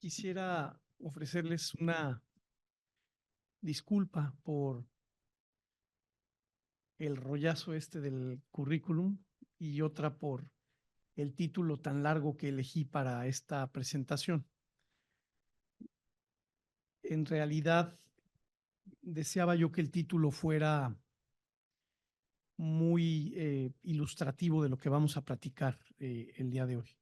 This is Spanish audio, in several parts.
Quisiera ofrecerles una disculpa por el rollazo este del currículum y otra por el título tan largo que elegí para esta presentación. En realidad, deseaba yo que el título fuera muy ilustrativo de lo que vamos a platicar el día de hoy.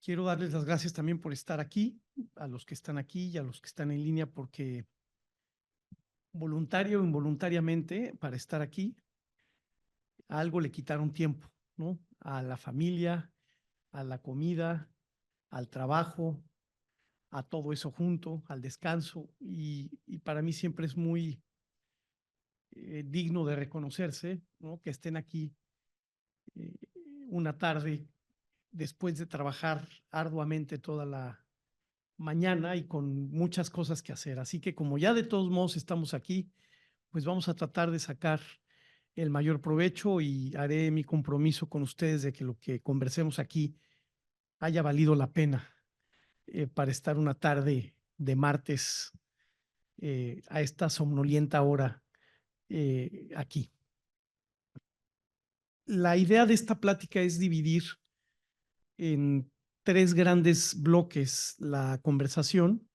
Quiero darles las gracias también por estar aquí, a los que están aquí y a los que están en línea, porque voluntario o involuntariamente, para estar aquí, a algo le quitaron tiempo, ¿no? A la familia, a la comida, al trabajo, a todo eso junto, al descanso. Y para mí siempre es muy digno de reconocerse, ¿no? Que estén aquí eh, una tarde después de trabajar arduamente toda la mañana y con muchas cosas que hacer. Así que como ya de todos modos estamos aquí, pues vamos a tratar de sacar el mayor provecho y haré mi compromiso con ustedes de que lo que conversemos aquí haya valido la pena para estar una tarde de martes a esta somnolienta hora aquí. La idea de esta plática es dividir en tres grandes bloques la conversación.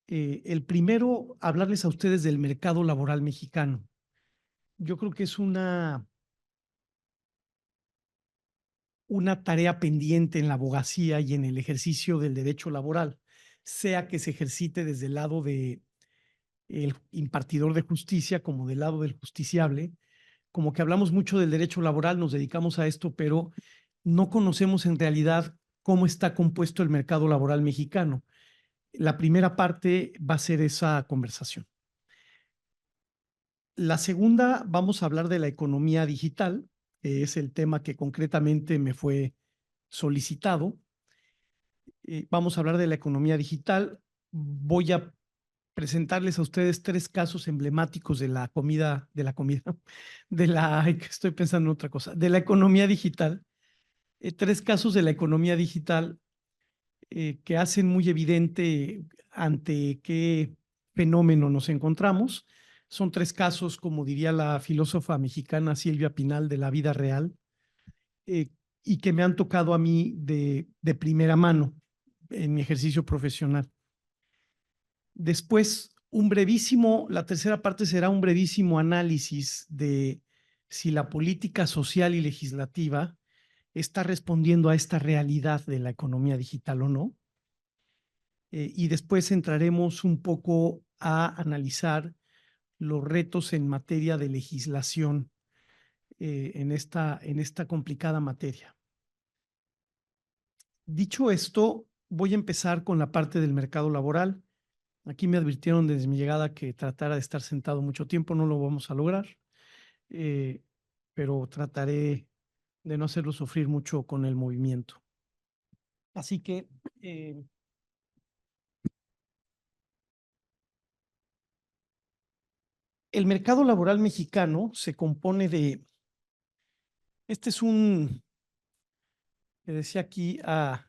El primero, hablarles a ustedes del mercado laboral mexicano. Yo creo que es una tarea pendiente en la abogacía y en el ejercicio del derecho laboral, sea que se ejercite desde el lado de el impartidor de justicia como del lado del justiciable. Como que hablamos mucho del derecho laboral, nos dedicamos a esto, pero no conocemos en realidad cómo está compuesto el mercado laboral mexicano. La primera parte va a ser esa conversación. La segunda, vamos a hablar de la economía digital, que es el tema que concretamente me fue solicitado. Vamos a hablar de la economía digital. Voy a presentarles a ustedes tres casos emblemáticos de la estoy pensando en otra cosa, de la economía digital. Tres casos de la economía digital que hacen muy evidente ante qué fenómeno nos encontramos. Son tres casos, como diría la filósofa mexicana Silvia Pinal, de la vida real, eh, y que me han tocado a mí de primera mano en mi ejercicio profesional. Después, la tercera parte será un brevísimo análisis de si la política social y legislativa está respondiendo a esta realidad de la economía digital o no. Y después entraremos un poco a analizar los retos en materia de legislación en esta complicada materia. Dicho esto, voy a empezar con la parte del mercado laboral. Aquí me advirtieron desde mi llegada que tratara de estar sentado mucho tiempo, no lo vamos a lograr, pero trataré de no hacerlo sufrir mucho con el movimiento. Así que el mercado laboral mexicano se compone de, le decía aquí a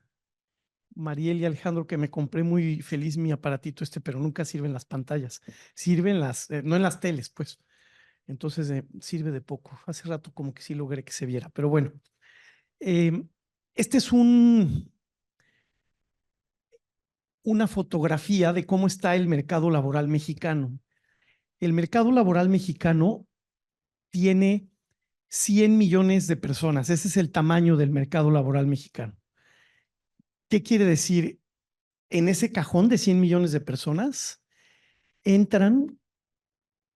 Mariel y Alejandro que me compré muy feliz mi aparatito pero nunca sirven las pantallas, sirven no en las teles, pues. Entonces sirve de poco. Hace rato como que sí logré que se viera, pero bueno. Este es una fotografía de cómo está el mercado laboral mexicano. El mercado laboral mexicano tiene 100 millones de personas. Ese es el tamaño del mercado laboral mexicano. ¿Qué quiere decir? En ese cajón de 100 millones de personas entran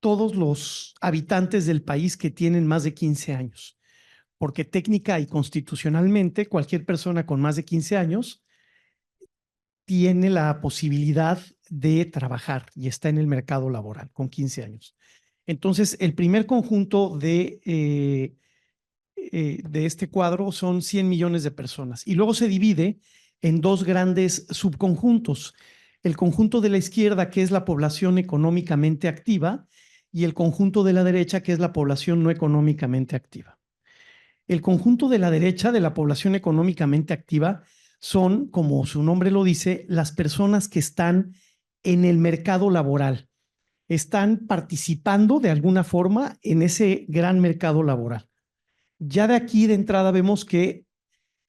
todos los habitantes del país que tienen más de 15 años, porque técnica y constitucionalmente cualquier persona con más de 15 años tiene la posibilidad de trabajar y está en el mercado laboral con 15 años. Entonces, el primer conjunto de este cuadro son 100 millones de personas y luego se divide en dos grandes subconjuntos. El conjunto de la izquierda, que es la población económicamente activa, y el conjunto de la derecha, que es la población no económicamente activa. El conjunto de la derecha, de la población económicamente activa, son, como su nombre lo dice, las personas que están en el mercado laboral, están participando de alguna forma en ese gran mercado laboral. Ya de aquí de entrada vemos que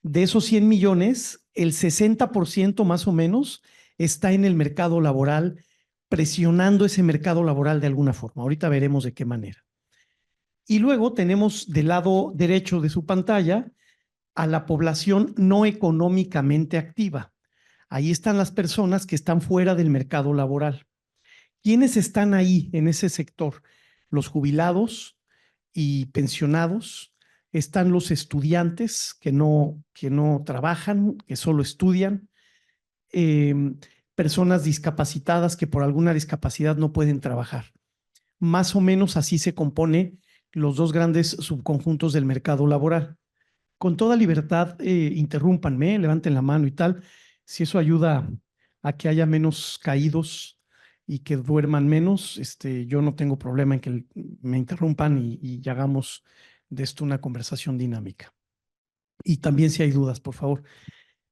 de esos 100 millones, el 60% más o menos está en el mercado laboral, presionando ese mercado laboral de alguna forma. Ahorita veremos de qué manera. Y luego tenemos del lado derecho de su pantalla a la población no económicamente activa. Ahí están las personas que están fuera del mercado laboral. ¿Quiénes están ahí en ese sector? Los jubilados y pensionados, están los estudiantes que no trabajan, que solo estudian, eh, personas discapacitadas que por alguna discapacidad no pueden trabajar. Más o menos así se compone los dos grandes subconjuntos del mercado laboral. Con toda libertad, interrúmpanme, levanten la mano y tal, si eso ayuda a que haya menos caídos y que duerman menos, yo no tengo problema en que me interrumpan y hagamos de esto una conversación dinámica. Y también si hay dudas, por favor.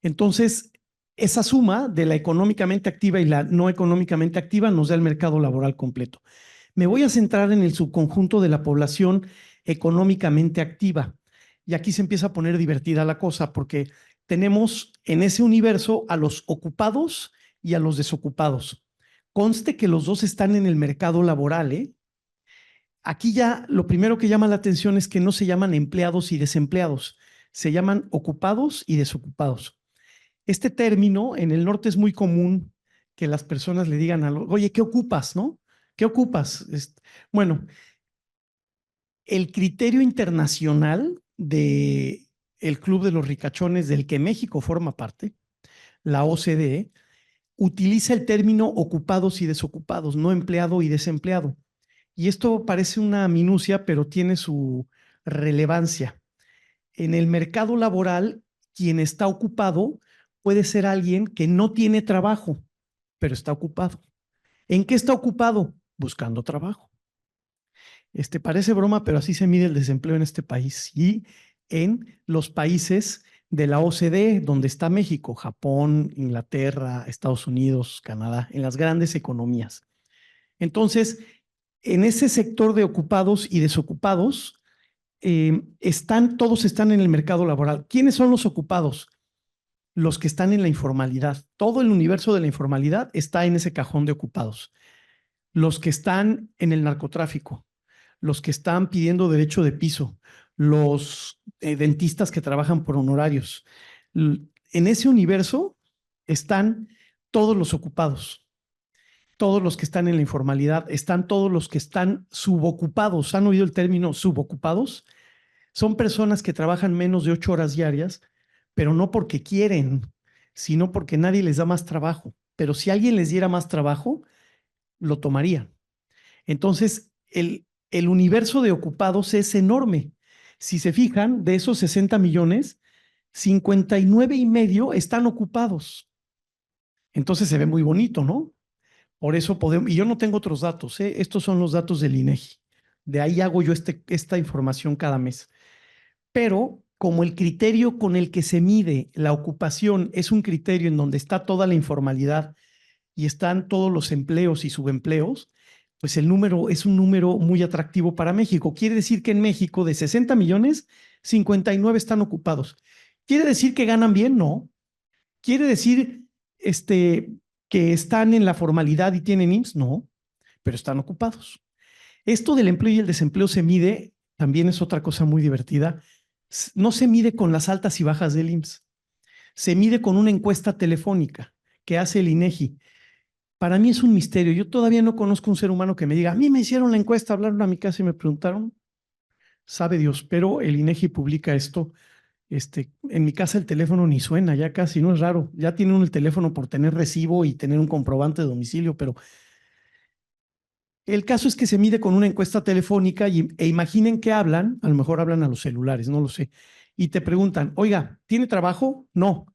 Entonces, esa suma de la económicamente activa y la no económicamente activa nos da el mercado laboral completo. Me voy a centrar en el subconjunto de la población económicamente activa. Y aquí se empieza a poner divertida la cosa porque tenemos en ese universo a los ocupados y a los desocupados. Conste que los dos están en el mercado laboral, ¿eh? Aquí ya lo primero que llama la atención es que no se llaman empleados y desempleados, se llaman ocupados y desocupados. Este término en el norte es muy común que las personas le digan oye, ¿qué ocupas, no? ¿Qué ocupas? Bueno, el criterio internacional de el Club de los Ricachones del que México forma parte, la OCDE, utiliza el término ocupados y desocupados, no empleado y desempleado. Y esto parece una minucia, pero tiene su relevancia. En el mercado laboral, quien está ocupado puede ser alguien que no tiene trabajo, pero está ocupado. ¿En qué está ocupado? Buscando trabajo. Parece broma, pero así se mide el desempleo en este país y en los países de la OCDE, donde está México, Japón, Inglaterra, Estados Unidos, Canadá, en las grandes economías. Entonces, en ese sector de ocupados y desocupados, todos están en el mercado laboral. ¿Quiénes son los ocupados? Los que están en la informalidad. Todo el universo de la informalidad está en ese cajón de ocupados. Los que están en el narcotráfico, los que están pidiendo derecho de piso, los dentistas que trabajan por honorarios. En ese universo están todos los ocupados, todos los que están en la informalidad, están todos los que están subocupados. ¿Han oído el término subocupados? Son personas que trabajan menos de 8 horas diarias, pero no porque quieren, sino porque nadie les da más trabajo. Pero si alguien les diera más trabajo, lo tomarían. Entonces, el universo de ocupados es enorme. Si se fijan, de esos 60 millones, 59.5 están ocupados. Entonces se ve muy bonito, ¿no? Por eso podemos, y yo no tengo otros datos, ¿eh? Estos son los datos del INEGI. De ahí hago yo esta información cada mes. Pero como el criterio con el que se mide la ocupación es un criterio en donde está toda la informalidad y están todos los empleos y subempleos, pues el número es un número muy atractivo para México. Quiere decir que en México de 60 millones, 59 están ocupados. ¿Quiere decir que ganan bien? No. ¿Quiere decir que están en la formalidad y tienen IMSS? No, pero están ocupados. Esto del empleo y el desempleo se mide, también es otra cosa muy divertida, no se mide con las altas y bajas del IMSS, se mide con una encuesta telefónica que hace el INEGI. Para mí es un misterio. Yo todavía no conozco un ser humano que me diga, a mí me hicieron la encuesta, hablaron a mi casa y me preguntaron. Sabe Dios, pero el INEGI publica esto. En mi casa el teléfono ni suena, ya casi, no es raro. Ya tienen el teléfono por tener recibo y tener un comprobante de domicilio, pero el caso es que se mide con una encuesta telefónica e imaginen que hablan, a lo mejor hablan a los celulares, no lo sé, y te preguntan, oiga, ¿tiene trabajo? No.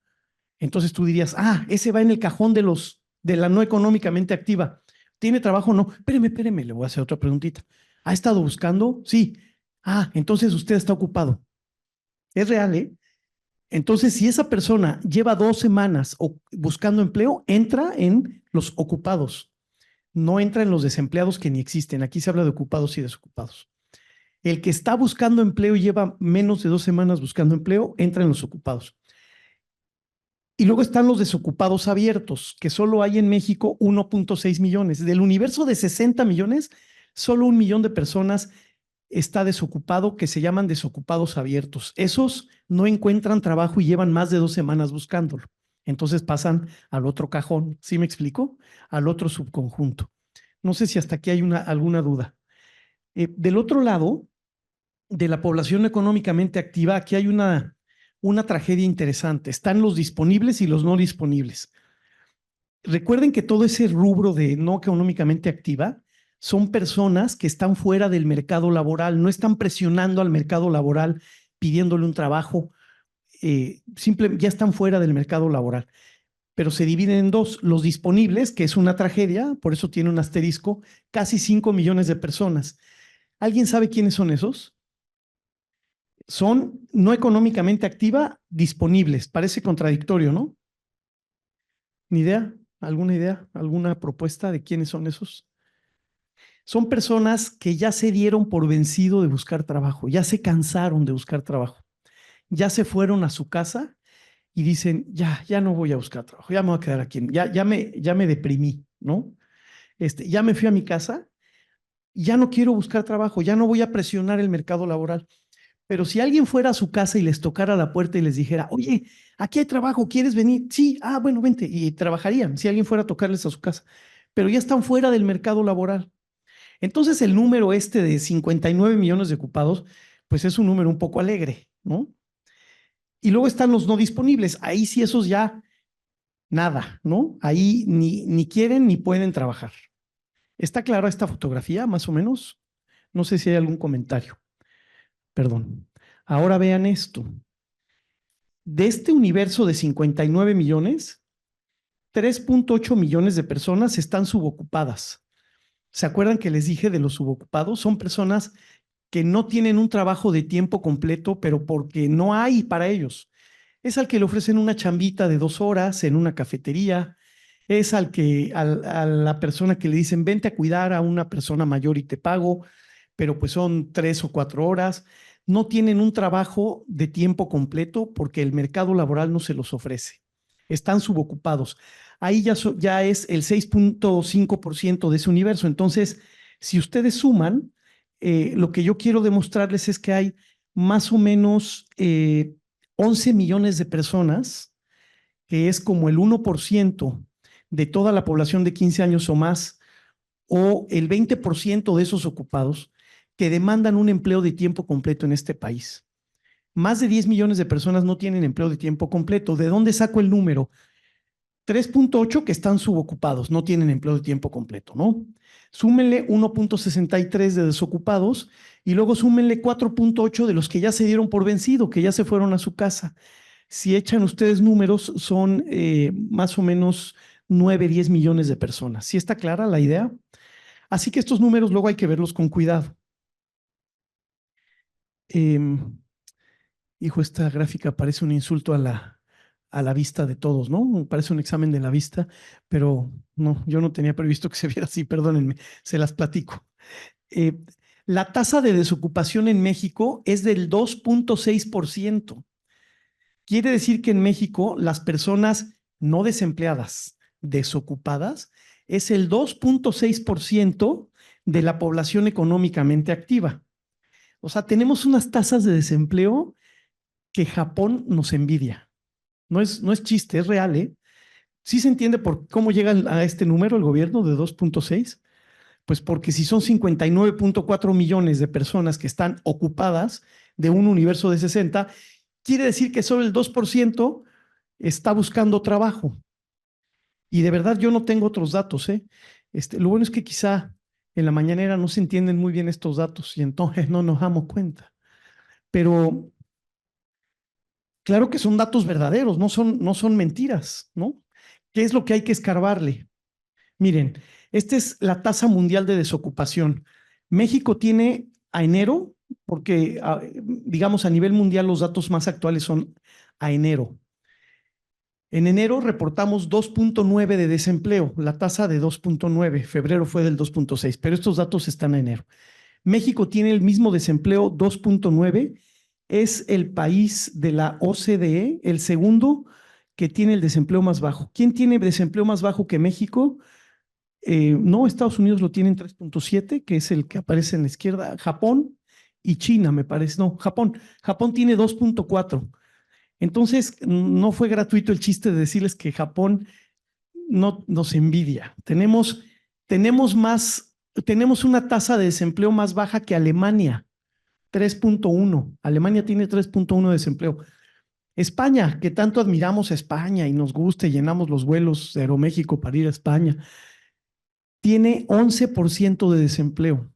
Entonces tú dirías, ese va en el cajón de la no económicamente activa. ¿Tiene trabajo? No. Espéreme, le voy a hacer otra preguntita. ¿Ha estado buscando? Sí. Entonces usted está ocupado. Es real, ¿eh? Entonces, si esa persona lleva 2 semanas buscando empleo, entra en los ocupados, no entra en los desempleados que ni existen. Aquí se habla de ocupados y desocupados. El que está buscando empleo y lleva menos de 2 semanas buscando empleo, entra en los ocupados. Y luego están los desocupados abiertos, que solo hay en México 1.6 millones. Del universo de 60 millones, solo 1 millón de personas está desocupado, que se llaman desocupados abiertos. Esos no encuentran trabajo y llevan más de 2 semanas buscándolo. Entonces pasan al otro cajón, ¿sí me explico? Al otro subconjunto. No sé si hasta aquí hay alguna duda. Del otro lado, de la población económicamente activa, aquí hay una tragedia interesante. Están los disponibles y los no disponibles. Recuerden que todo ese rubro de no económicamente activa son personas que están fuera del mercado laboral, no están presionando al mercado laboral pidiéndole un trabajo, ya están fuera del mercado laboral. Pero se dividen en dos: los disponibles, que es una tragedia, por eso tiene un asterisco, casi 5 millones de personas. ¿Alguien sabe quiénes son esos? Son no económicamente activa, disponibles. Parece contradictorio, ¿no? ¿Ni idea? ¿Alguna idea? ¿Alguna propuesta de quiénes son esos? Son personas que ya se dieron por vencido de buscar trabajo, ya se cansaron de buscar trabajo, ya se fueron a su casa y dicen, ya no voy a buscar trabajo, ya me voy a quedar aquí, ya me deprimí, ¿no? Ya me fui a mi casa, ya no quiero buscar trabajo, ya no voy a presionar el mercado laboral. Pero si alguien fuera a su casa y les tocara la puerta y les dijera, oye, aquí hay trabajo, ¿quieres venir? Sí, bueno, vente. Y trabajarían si alguien fuera a tocarles a su casa. Pero ya están fuera del mercado laboral. Entonces el número de 59 millones de ocupados, pues es un número un poco alegre, ¿no? Y luego están los no disponibles. Ahí sí esos ya nada, ¿no? Ahí ni quieren ni pueden trabajar. ¿Está clara esta fotografía, más o menos? No sé si hay algún comentario. Perdón. Ahora vean esto. De este universo de 59 millones, 3.8 millones de personas están subocupadas. ¿Se acuerdan que les dije de los subocupados? Son personas que no tienen un trabajo de tiempo completo, pero porque no hay para ellos. Es al que le ofrecen una chambita de 2 horas en una cafetería, es a la persona que le dicen, vente a cuidar a una persona mayor y te pago, pero pues son 3 o 4 horas. No tienen un trabajo de tiempo completo porque el mercado laboral no se los ofrece. Están subocupados. Ahí ya es el 6.5% de ese universo. Entonces, si ustedes suman, lo que yo quiero demostrarles es que hay más o menos 11 millones de personas, que es como el 1% de toda la población de 15 años o más, o el 20% de esos ocupados, que demandan un empleo de tiempo completo en este país. Más de 10 millones de personas no tienen empleo de tiempo completo. ¿De dónde saco el número? 3.8 que están subocupados, no tienen empleo de tiempo completo, ¿no? Súmenle 1.63 de desocupados y luego súmenle 4.8 de los que ya se dieron por vencido, que ya se fueron a su casa. Si echan ustedes números, son más o menos 9, 10 millones de personas. ¿Sí está clara la idea? Así que estos números luego hay que verlos con cuidado. Hijo, esta gráfica parece un insulto a la vista de todos, ¿no? Parece un examen de la vista, pero no, yo no tenía previsto que se viera así, perdónenme, se las platico. Eh, la tasa de desocupación en México es del 2.6%. Quiere decir que en México las personas no desempleadas, desocupadas, es el 2.6% de la población económicamente activa. O sea, tenemos unas tasas de desempleo que Japón nos envidia. No es chiste, es real, ¿eh? ¿Sí se entiende por cómo llega a este número el gobierno de 2.6? Pues porque si son 59.4 millones de personas que están ocupadas de un universo de 60, quiere decir que solo el 2% está buscando trabajo. Y de verdad yo no tengo otros datos, ¿eh? Lo bueno es que quizá en la mañanera no se entienden muy bien estos datos y entonces no nos damos cuenta. Pero claro que son datos verdaderos, no son mentiras, ¿no? ¿Qué es lo que hay que escarbarle? Miren, esta es la tasa mundial de desocupación. México tiene a enero, porque digamos a nivel mundial los datos más actuales son a enero. En enero reportamos 2.9 de desempleo, la tasa de 2.9, febrero fue del 2.6, pero estos datos están en enero. México tiene el mismo desempleo 2.9, es el país de la OCDE, el segundo que tiene el desempleo más bajo. ¿Quién tiene desempleo más bajo que México? No, Estados Unidos lo tiene en 3.7, que es el que aparece en la izquierda. Japón y China, me parece. No, Japón. Japón tiene 2.4. Entonces, no fue gratuito el chiste de decirles que Japón no nos envidia. Tenemos una tasa de desempleo más baja que Alemania, 3.1. Alemania tiene 3.1 de desempleo. España, que tanto admiramos a España y nos gusta y llenamos los vuelos de Aeroméxico para ir a España, tiene 11% de desempleo.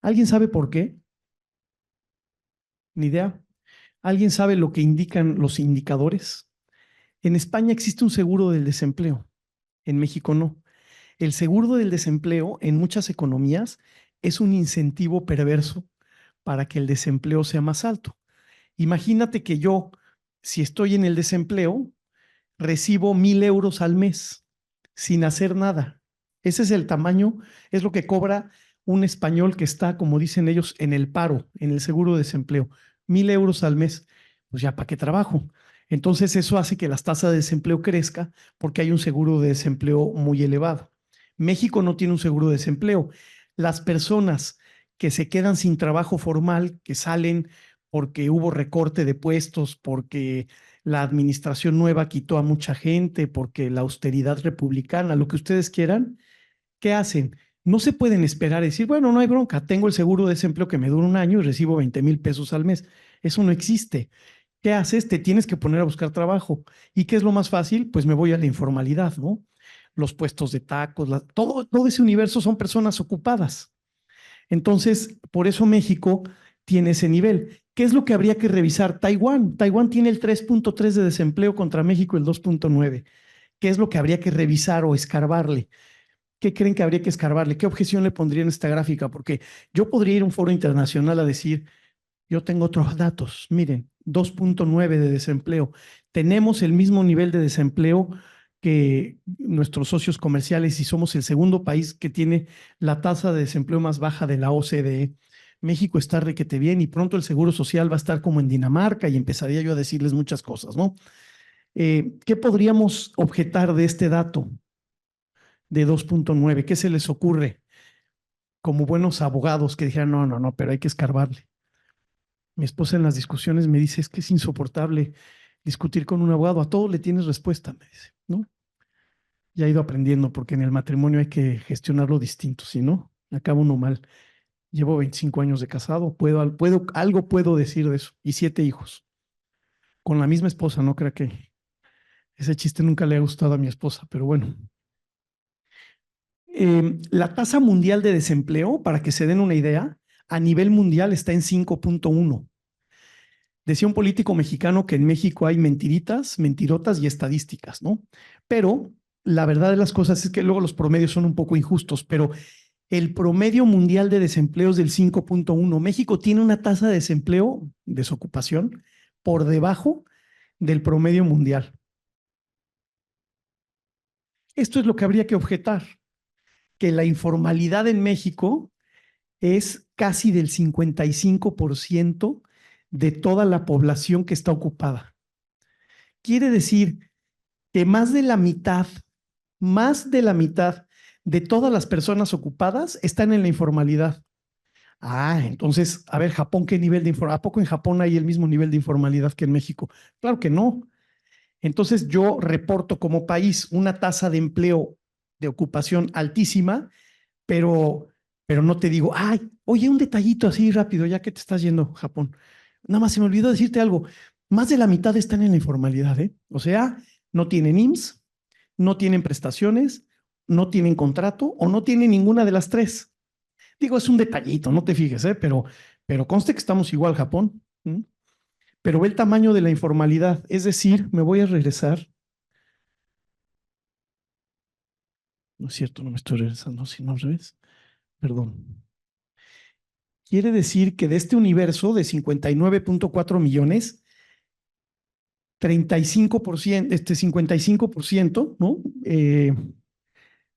¿Alguien sabe por qué? Ni idea. ¿Alguien sabe lo que indican los indicadores? En España existe un seguro del desempleo, en México no. El seguro del desempleo en muchas economías es un incentivo perverso para que el desempleo sea más alto. Imagínate que yo, si estoy en el desempleo, recibo 1,000 euros al mes sin hacer nada. Ese es el tamaño, es lo que cobra un español que está, como dicen ellos, en el paro, en el seguro de desempleo. 1,000 euros al mes. Pues ya, ¿para qué trabajo? Entonces eso hace que las tasas de desempleo crezca porque hay un seguro de desempleo muy elevado. México no tiene un seguro de desempleo. Las personas que se quedan sin trabajo formal, que salen porque hubo recorte de puestos, porque la administración nueva quitó a mucha gente, porque la austeridad republicana, lo que ustedes quieran, ¿qué hacen? No se pueden esperar y decir, bueno, no hay bronca, tengo el seguro de desempleo que me dura un año y recibo 20,000 pesos al mes. Eso no existe. ¿Qué haces? Te tienes que poner a buscar trabajo. ¿Y qué es lo más fácil? Pues me voy a la informalidad, ¿no? Los puestos de tacos, todo ese universo son personas ocupadas. Entonces, por eso México tiene ese nivel. ¿Qué es lo que habría que revisar? Taiwán. Taiwán tiene el 3.3 de desempleo contra México el 2.9. ¿Qué es lo que habría que revisar o escarbarle? ¿Qué creen que habría que escarbarle? ¿Qué objeción le pondría en esta gráfica? Porque yo podría ir a un foro internacional a decir, yo tengo otros datos, miren, 2.9 de desempleo. Tenemos el mismo nivel de desempleo que nuestros socios comerciales y somos el segundo país que tiene la tasa de desempleo más baja de la OCDE. México está requete bien y pronto el Seguro Social va a estar como en Dinamarca y empezaría yo a decirles muchas cosas, ¿no? ¿Qué podríamos objetar de este dato de 2.9? ¿Qué se les ocurre como buenos abogados que dijeran, no, no, no, pero hay que escarbarle? Mi esposa en las discusiones me dice, es que es insoportable discutir con un abogado, a todo le tienes respuesta, me dice, ¿no? Ya he ido aprendiendo porque en el matrimonio hay que gestionarlo distinto, si no, acaba uno mal. Llevo 25 años de casado, algo puedo decir de eso, y 7 hijos, con la misma esposa, no crea que ese chiste nunca le ha gustado a mi esposa, pero bueno. La tasa mundial de desempleo, para que se den una idea, a nivel mundial está en 5.1. Decía un político mexicano que en México hay mentiritas, mentirotas y estadísticas, ¿no? Pero la verdad de las cosas es que luego los promedios son un poco injustos, pero el promedio mundial de desempleo es del 5.1. México tiene una tasa de desempleo, desocupación, por debajo del promedio mundial. Esto es lo que habría que objetar, que la informalidad en México es casi del 55% de toda la población que está ocupada. Quiere decir que más de la mitad de todas las personas ocupadas están en la informalidad. Ah, entonces, a ver, Japón, ¿qué nivel de informalidad? ¿A poco en Japón hay el mismo nivel de informalidad que en México? Claro que no. Entonces, yo reporto como país una tasa de empleo de ocupación altísima, pero, pero no te digo, ay, oye, un detallito así rápido, ya que te estás yendo, Japón. Nada más se me olvidó decirte algo. Más de la mitad están en la informalidad, ¿eh? O sea, no tienen IMSS, no tienen prestaciones, no tienen contrato o no tienen ninguna de las tres. Digo, es un detallito, no te fijes, ¿eh? Pero conste que estamos igual, Japón. ¿Mm? Pero ve el tamaño de la informalidad. Es decir, me voy a regresar. No es cierto, no me estoy regresando, sino al revés. Perdón. Quiere decir que de este universo de 59.4 millones, 35%, 55%, ¿no?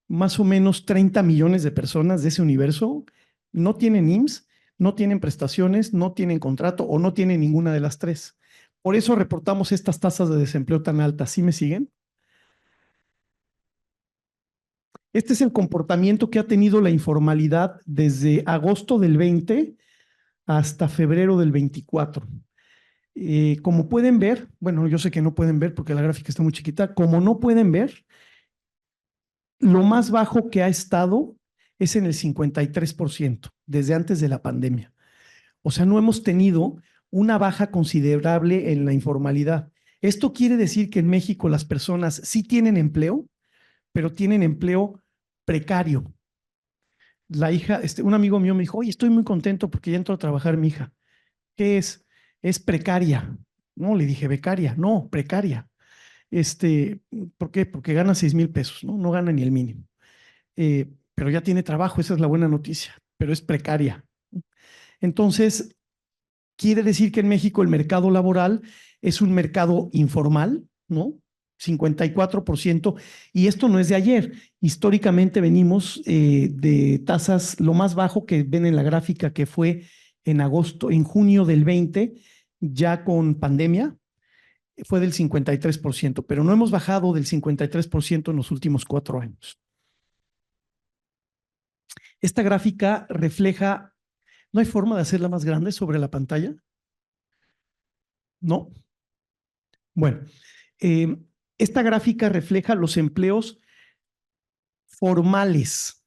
Más o menos 30 millones de personas de ese universo no tienen IMSS, no tienen prestaciones, no tienen contrato o no tienen ninguna de las tres. Por eso reportamos estas tasas de desempleo tan altas. ¿Sí me siguen? Este es el comportamiento que ha tenido la informalidad desde agosto del 20 hasta febrero del 24. Como pueden ver, bueno, yo sé que no pueden ver porque la gráfica está muy chiquita, como no pueden ver, lo más bajo que ha estado es en el 53% desde antes de la pandemia. O sea, no hemos tenido una baja considerable en la informalidad. Esto quiere decir que en México las personas sí tienen empleo, pero tienen empleo precario. La hija, un amigo mío me dijo, oye, estoy muy contento porque ya entró a trabajar mi hija. ¿Qué es? Es precaria. No, le dije becaria, no, precaria. ¿Por qué? Porque gana 6,000 pesos, ¿no? No gana ni el mínimo. Pero ya tiene trabajo, esa es la buena noticia, pero es precaria. Entonces, quiere decir que en México el mercado laboral es un mercado informal, ¿no? 54%, y esto no es de ayer. Históricamente venimos de tasas, lo más bajo que ven en la gráfica, que fue en agosto, en junio del 20, ya con pandemia, fue del 53%, pero no hemos bajado del 53% en los últimos 4 años. Esta gráfica refleja, ¿no hay forma de hacerla más grande sobre la pantalla? No. Bueno, eh, esta gráfica refleja los empleos formales,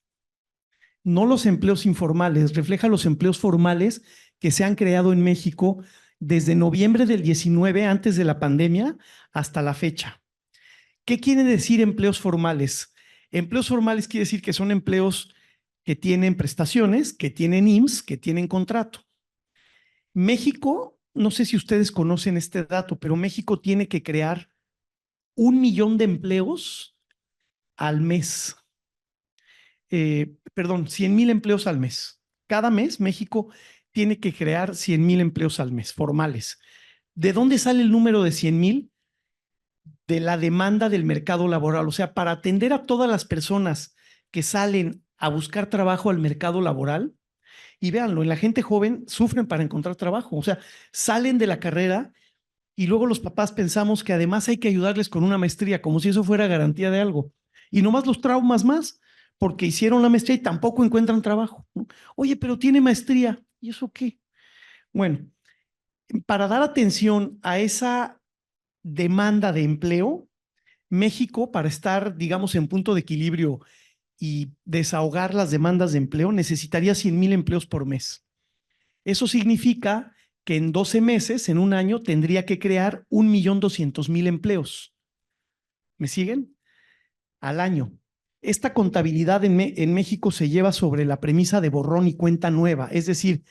no los empleos informales, refleja los empleos formales que se han creado en México desde noviembre del 19, antes de la pandemia, hasta la fecha. ¿Qué quiere decir empleos formales? Empleos formales quiere decir que son empleos que tienen prestaciones, que tienen IMSS, que tienen contrato. México, no sé si ustedes conocen este dato, pero México tiene que crear 1 millón de empleos al mes. Perdón, 100,000 empleos al mes. Cada mes México tiene que crear 100,000 empleos al mes, formales. ¿De dónde sale el número de 100,000? De la demanda del mercado laboral. O sea, para atender a todas las personas que salen a buscar trabajo al mercado laboral, y véanlo, en la gente joven sufren para encontrar trabajo. O sea, salen de la carrera y luego los papás pensamos que además hay que ayudarles con una maestría, como si eso fuera garantía de algo. Y nomás los traumas más, porque hicieron la maestría y tampoco encuentran trabajo, ¿no? Oye, pero tiene maestría. ¿Y eso qué? Bueno, para dar atención a esa demanda de empleo, México, para estar, digamos, en punto de equilibrio y desahogar las demandas de empleo, necesitaría 100,000 empleos por mes. Eso significa que en 12 meses, en un año, tendría que crear 1,200,000 empleos. ¿Me siguen? Al año. Esta contabilidad en México se lleva sobre la premisa de borrón y cuenta nueva, es decir,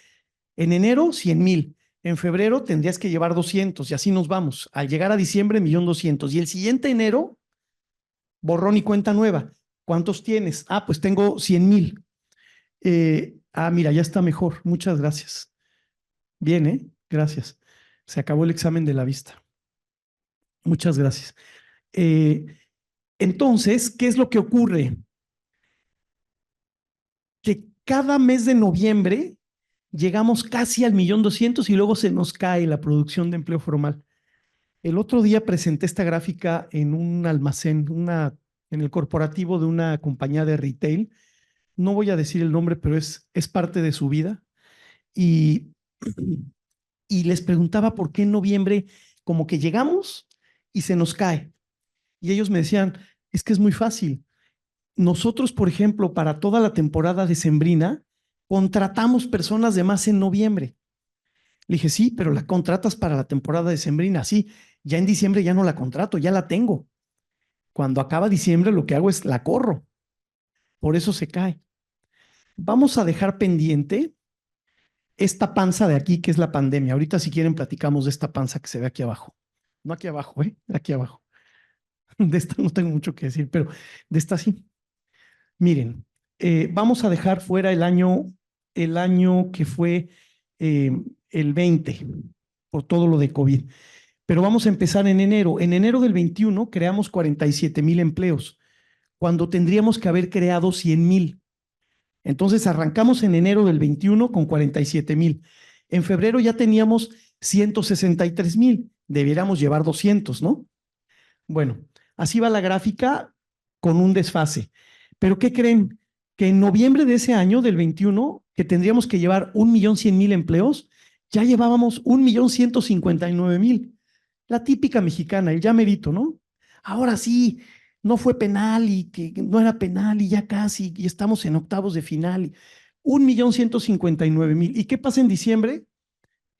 en enero 100,000, en febrero tendrías que llevar 200 y así nos vamos. Al llegar a diciembre, 1,200,000 y el siguiente enero, borrón y cuenta nueva. ¿Cuántos tienes? Ah, pues tengo 100,000. Mira, ya está mejor. Muchas gracias. Bien, ¿eh? Gracias. Se acabó el examen de la vista. Muchas gracias. Eh, entonces, ¿qué es lo que ocurre? Que cada mes de noviembre llegamos casi al 1,200,000 y luego se nos cae la producción de empleo formal. El otro día presenté esta gráfica en un almacén, en el corporativo de una compañía de retail. No voy a decir el nombre, pero es parte de su vida. Y, y les preguntaba por qué en noviembre como que llegamos y se nos cae. Y ellos me decían, es que es muy fácil. Nosotros, por ejemplo, para toda la temporada decembrina, contratamos personas de más en noviembre. Le dije, sí, pero la contratas para la temporada decembrina. Sí, ya en diciembre ya no la contrato, ya la tengo. Cuando acaba diciembre, lo que hago es la corro. Por eso se cae. Vamos a dejar pendiente esta panza de aquí, que es la pandemia. Ahorita, si quieren, platicamos de esta panza que se ve aquí abajo. No aquí abajo, ¿eh? Aquí abajo. De esta no tengo mucho que decir, pero de esta sí. Miren, vamos a dejar fuera el año que fue eh, el 20, por todo lo de COVID. Pero vamos a empezar en enero. En enero del 21 creamos 47,000 empleos, cuando tendríamos que haber creado 100,000. Entonces arrancamos en enero del 21 con 47,000. En febrero ya teníamos 163,000. Debiéramos llevar 200, ¿no? Bueno, así va la gráfica con un desfase. Pero ¿qué creen? Que en noviembre de ese año, del 21, que tendríamos que llevar 1,100,000 empleos, ya llevábamos 1,159,000. La típica mexicana, el ya merito, ¿no? Ahora sí, no fue penal y que no era penal y ya casi, y estamos en octavos de final. 1,159,000. ¿Y qué pasa en diciembre?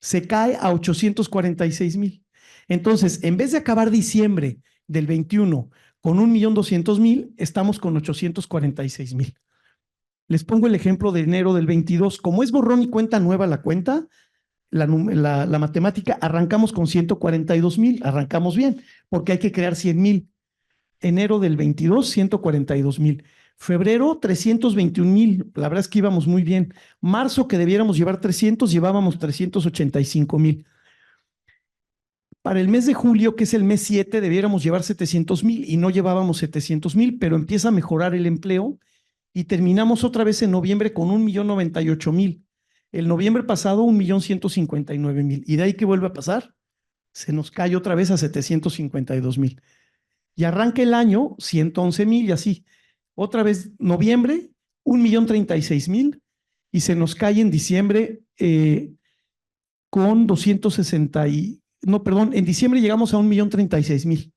Se cae a 846,000. Entonces, en vez de acabar diciembre del 21 con 1,200,000, estamos con 846,000. Les pongo el ejemplo de enero del 22. Como es borrón y cuenta nueva la cuenta, la matemática, arrancamos con 142,000, arrancamos bien, porque hay que crear 100,000. Enero del 22, 142,000. Febrero, 321,000. La verdad es que íbamos muy bien. Marzo, que debiéramos llevar 300, llevábamos 385,000. Para el mes de julio, que es el mes 7, debiéramos llevar 700,000 y no llevábamos 700,000, pero empieza a mejorar el empleo y terminamos otra vez en noviembre con 1,098,000. El noviembre pasado, 1,159,000. Y de ahí que vuelve a pasar, se nos cae otra vez a 752,000. Y arranca el año 111,000 y así. Otra vez, noviembre, 1,036,000 y se nos cae en diciembre con 260 y, no, perdón, en diciembre llegamos a 1,036,000.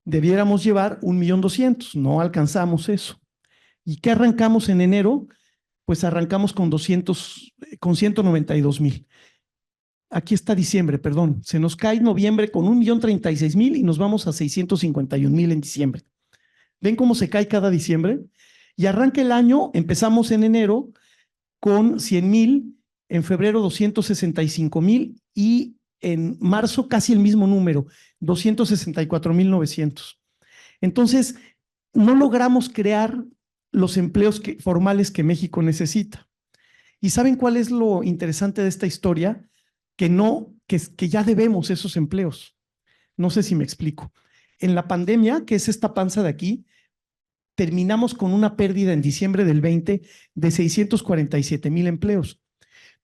Debiéramos llevar 1,200,000, no alcanzamos eso. ¿Y qué arrancamos en enero? Pues arrancamos con 192,000. Aquí está diciembre, perdón. Se nos cae noviembre con 1,036,000 y nos vamos a 651,000 en diciembre. ¿Ven cómo se cae cada diciembre? Y arranca el año, empezamos en enero con 100,000, en febrero 265,000 y en marzo casi el mismo número, 264,900. Entonces, no logramos crear los empleos formales que México necesita. ¿Y saben cuál es lo interesante de esta historia? Que ya debemos esos empleos. No sé si me explico. En la pandemia, que es esta panza de aquí, terminamos con una pérdida en diciembre del 20 de 647,000 empleos.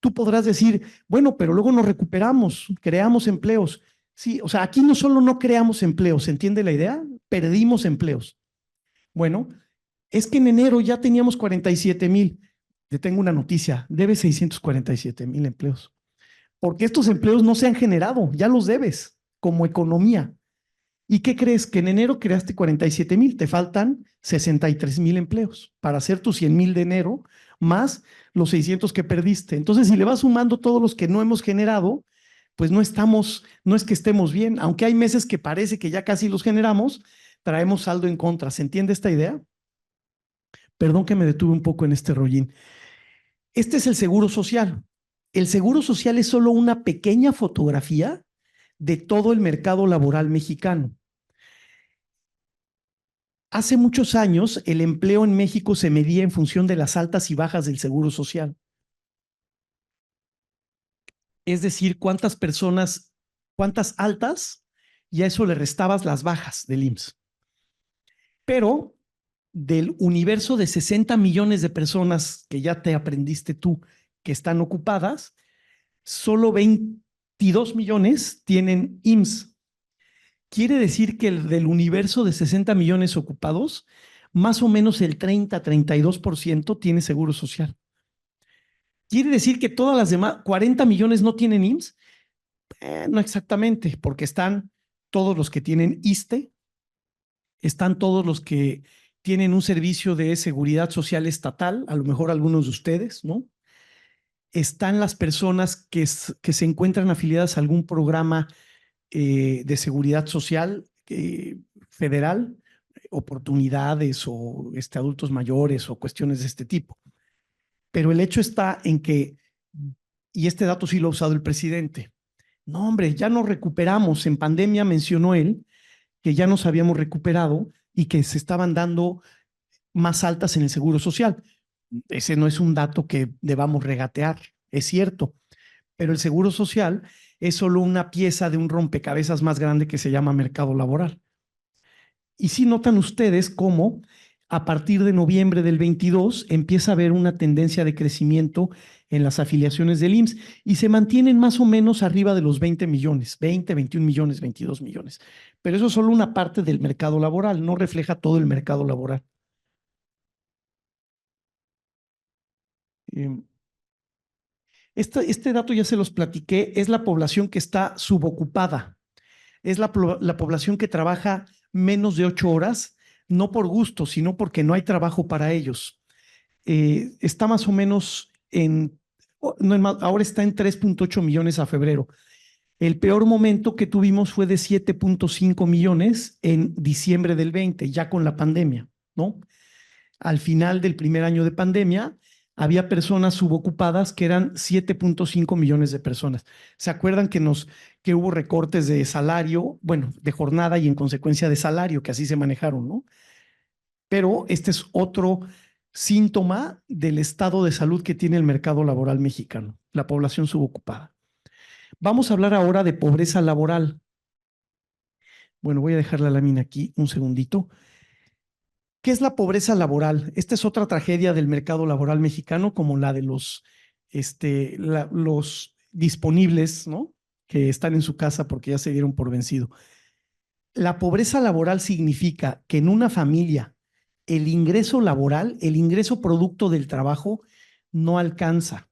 Tú podrás decir, bueno, pero luego nos recuperamos, creamos empleos. Sí, o sea, aquí no solo no creamos empleos, ¿se entiende la idea? Perdimos empleos. Bueno, es que en enero ya teníamos 47,000. Te tengo una noticia, debes 647,000 empleos. Porque estos empleos no se han generado, ya los debes como economía. ¿Y qué crees? Que en enero creaste 47,000, te faltan 63,000 empleos para hacer tus 100,000 de enero, más los 600 que perdiste. Entonces, si le vas sumando todos los que no hemos generado, pues no es que estemos bien, aunque hay meses que parece que ya casi los generamos, traemos saldo en contra. ¿Se entiende esta idea? Perdón que me detuve un poco en este rollín. Este es el seguro social. El seguro social es solo una pequeña fotografía de todo el mercado laboral mexicano. Hace muchos años, el empleo en México se medía en función de las altas y bajas del seguro social. Es decir, cuántas altas, y a eso le restabas las bajas del IMSS. Pero del universo de 60 millones de personas que ya te aprendiste tú que están ocupadas, solo 22 millones tienen IMSS. Quiere decir que del universo de 60 millones ocupados, más o menos el 30-32% tiene seguro social. Quiere decir que todas las demás, 40 millones no tienen IMSS. No exactamente, porque están todos los que tienen ISSSTE, están todos los que tienen un servicio de seguridad social estatal, a lo mejor algunos de ustedes, ¿no? Están las personas que se encuentran afiliadas a algún programa de seguridad social federal, oportunidades o adultos mayores o cuestiones de este tipo. Pero el hecho está en que, y este dato sí lo ha usado el presidente, no hombre, ya nos recuperamos, en pandemia mencionó él que ya nos habíamos recuperado y que se estaban dando más altas en el seguro social. Ese no es un dato que debamos regatear, es cierto, pero el seguro social es solo una pieza de un rompecabezas más grande que se llama mercado laboral. Y sí notan ustedes cómo a partir de noviembre del 22 empieza a haber una tendencia de crecimiento en las afiliaciones del IMSS y se mantienen más o menos arriba de los 20 millones, 20, 21 millones, 22 millones. Pero eso es solo una parte del mercado laboral, no refleja todo el mercado laboral. Eh, este dato ya se los platiqué, es la población que está subocupada, es la población que trabaja menos de 8 horas, no por gusto, sino porque no hay trabajo para ellos. Está más o menos no, ahora está en 3.8 millones a febrero. El peor momento que tuvimos fue de 7.5 millones en diciembre del 20, ya con la pandemia, ¿no? Al final del primer año de pandemia, había personas subocupadas que eran 7.5 millones de personas. ¿Se acuerdan que hubo recortes de salario, bueno, de jornada y en consecuencia de salario, que así se manejaron, ¿no? Pero este es otro síntoma del estado de salud que tiene el mercado laboral mexicano, la población subocupada. Vamos a hablar ahora de pobreza laboral. Bueno, voy a dejar la lámina aquí un segundito. ¿Qué es la pobreza laboral? Esta es otra tragedia del mercado laboral mexicano, como la de los disponibles, ¿no? Que están en su casa porque ya se dieron por vencido. La pobreza laboral significa que en una familia el ingreso laboral, el ingreso producto del trabajo, no alcanza.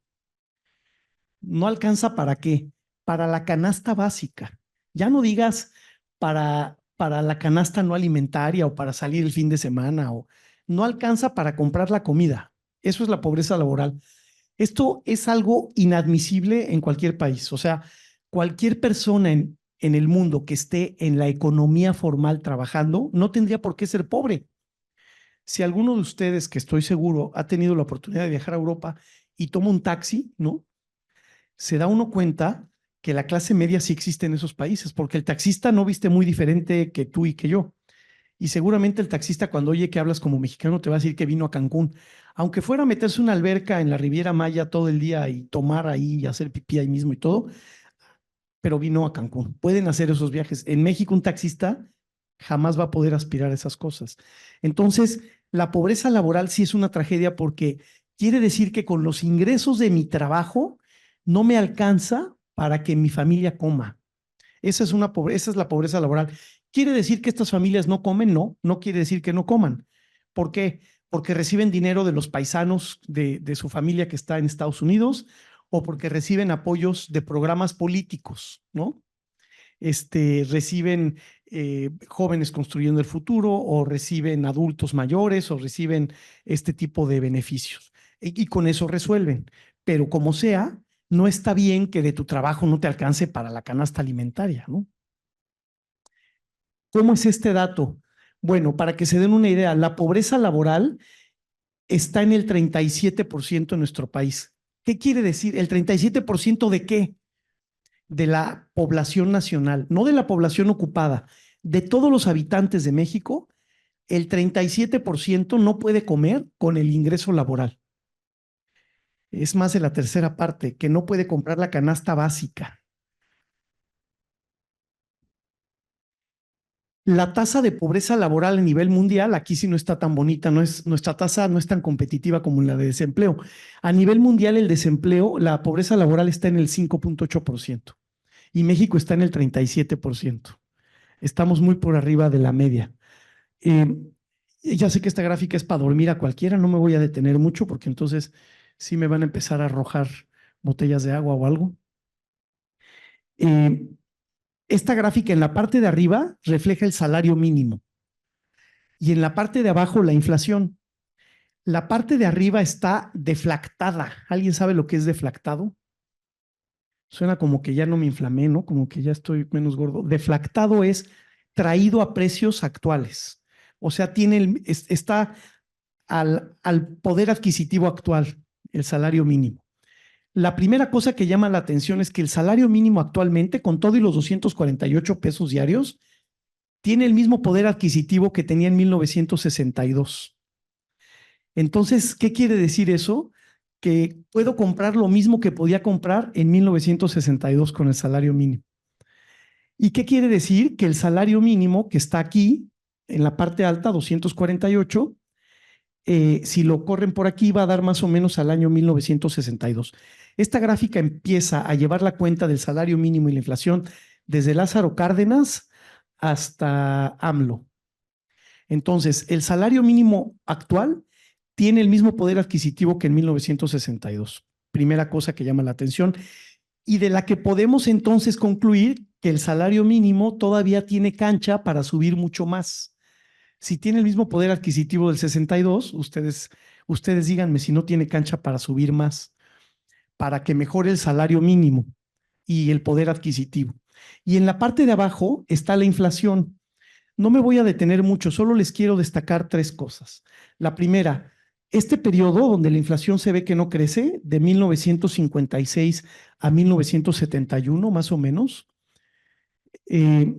¿No alcanza para qué? Para la canasta básica. Ya no digas para la canasta no alimentaria o para salir el fin de semana, o no alcanza para comprar la comida. Eso es la pobreza laboral. Esto es algo inadmisible en cualquier país. O sea, cualquier persona en el mundo que esté en la economía formal trabajando no tendría por qué ser pobre. Si alguno de ustedes, que estoy seguro, ha tenido la oportunidad de viajar a Europa y toma un taxi, ¿no? Se da uno cuenta que la clase media sí existe en esos países, porque el taxista no viste muy diferente que tú y que yo. Y seguramente el taxista, cuando oye que hablas como mexicano, te va a decir que vino a Cancún. Aunque fuera a meterse una alberca en la Riviera Maya todo el día y tomar ahí y hacer pipí ahí mismo y todo, pero vino a Cancún. Pueden hacer esos viajes. En México, un taxista jamás va a poder aspirar a esas cosas. Entonces, la pobreza laboral sí es una tragedia porque quiere decir que con los ingresos de mi trabajo no me alcanza para que mi familia coma. Esa es la pobreza laboral. ¿Quiere decir que estas familias no comen? No, no quiere decir que no coman. ¿Por qué? Porque reciben dinero de los paisanos de su familia que está en Estados Unidos o porque reciben apoyos de programas políticos, ¿no? Reciben jóvenes construyendo el futuro o reciben adultos mayores o reciben este tipo de beneficios. Y con eso resuelven. Pero como sea, no está bien que de tu trabajo no te alcance para la canasta alimentaria, ¿no? ¿Cómo es este dato? Bueno, para que se den una idea, la pobreza laboral está en el 37% en nuestro país. ¿Qué quiere decir? ¿El 37% de qué? De la población nacional, no de la población ocupada, de todos los habitantes de México, el 37% no puede comer con el ingreso laboral. Es más de la tercera parte, que no puede comprar la canasta básica. La tasa de pobreza laboral a nivel mundial, aquí sí no está tan bonita, nuestra tasa no es tan competitiva como la de desempleo. A nivel mundial, el desempleo, la pobreza laboral está en el 5.8% y México está en el 37%. Estamos muy por arriba de la media. Eh, ya sé que esta gráfica es para dormir a cualquiera, no me voy a detener mucho porque entonces sí me van a empezar a arrojar botellas de agua o algo. Eh, esta gráfica en la parte de arriba refleja el salario mínimo y en la parte de abajo la inflación. La parte de arriba está deflactada. ¿Alguien sabe lo que es deflactado? Suena como que ya no me inflamé, ¿no? Como que ya estoy menos gordo. Deflactado es traído a precios actuales. O sea, está al poder adquisitivo actual, el salario mínimo. La primera cosa que llama la atención es que el salario mínimo actualmente, con todo y los 248 pesos diarios, tiene el mismo poder adquisitivo que tenía en 1962. Entonces, ¿qué quiere decir eso? que puedo comprar lo mismo que podía comprar en 1962 con el salario mínimo. ¿Y qué quiere decir? Que el salario mínimo que está aquí, en la parte alta, 248, si lo corren por aquí, va a dar más o menos al año 1962. Esta gráfica empieza a llevar la cuenta del salario mínimo y la inflación desde Lázaro Cárdenas hasta AMLO. Entonces, el salario mínimo actual tiene el mismo poder adquisitivo que en 1962. Primera cosa que llama la atención y de la que podemos entonces concluir que el salario mínimo todavía tiene cancha para subir mucho más. Si tiene el mismo poder adquisitivo del 62, ustedes díganme si no tiene cancha para subir más, para que mejore el salario mínimo y el poder adquisitivo. Y en la parte de abajo está la inflación. No me voy a detener mucho, solo les quiero destacar tres cosas. La primera, este periodo donde la inflación se ve que no crece, de 1956 a 1971 más o menos, eh,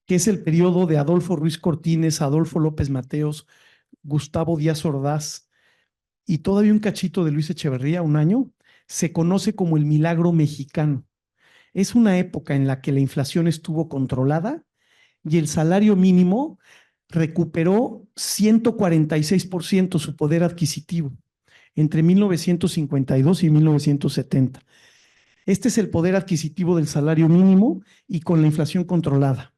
que es el periodo de Adolfo Ruiz Cortines, Adolfo López Mateos, Gustavo Díaz Ordaz y todavía un cachito de Luis Echeverría, un año, se conoce como el milagro mexicano. Es una época en la que la inflación estuvo controlada y el salario mínimo recuperó 146% su poder adquisitivo entre 1952 y 1970. Este es el poder adquisitivo del salario mínimo y con la inflación controlada.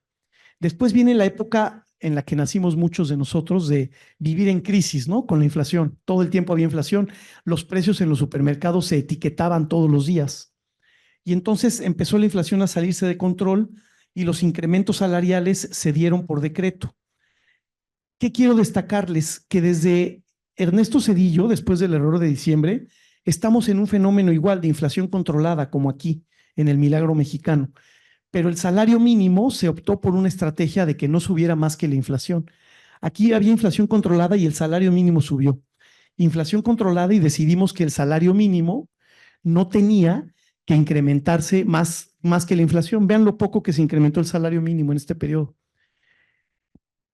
Después viene la época en la que nacimos muchos de nosotros de vivir en crisis, ¿no? Con la inflación. Todo el tiempo había inflación. Los precios en los supermercados se etiquetaban todos los días. Y entonces empezó la inflación a salirse de control y los incrementos salariales se dieron por decreto. ¿Qué quiero destacarles? Que desde Ernesto Zedillo, después del error de diciembre, estamos en un fenómeno igual de inflación controlada como aquí, en el milagro mexicano. Pero el salario mínimo se optó por una estrategia de que no subiera más que la inflación. Aquí había inflación controlada y el salario mínimo subió. Inflación controlada y decidimos que el salario mínimo no tenía que incrementarse más que la inflación. Vean lo poco que se incrementó el salario mínimo en este periodo.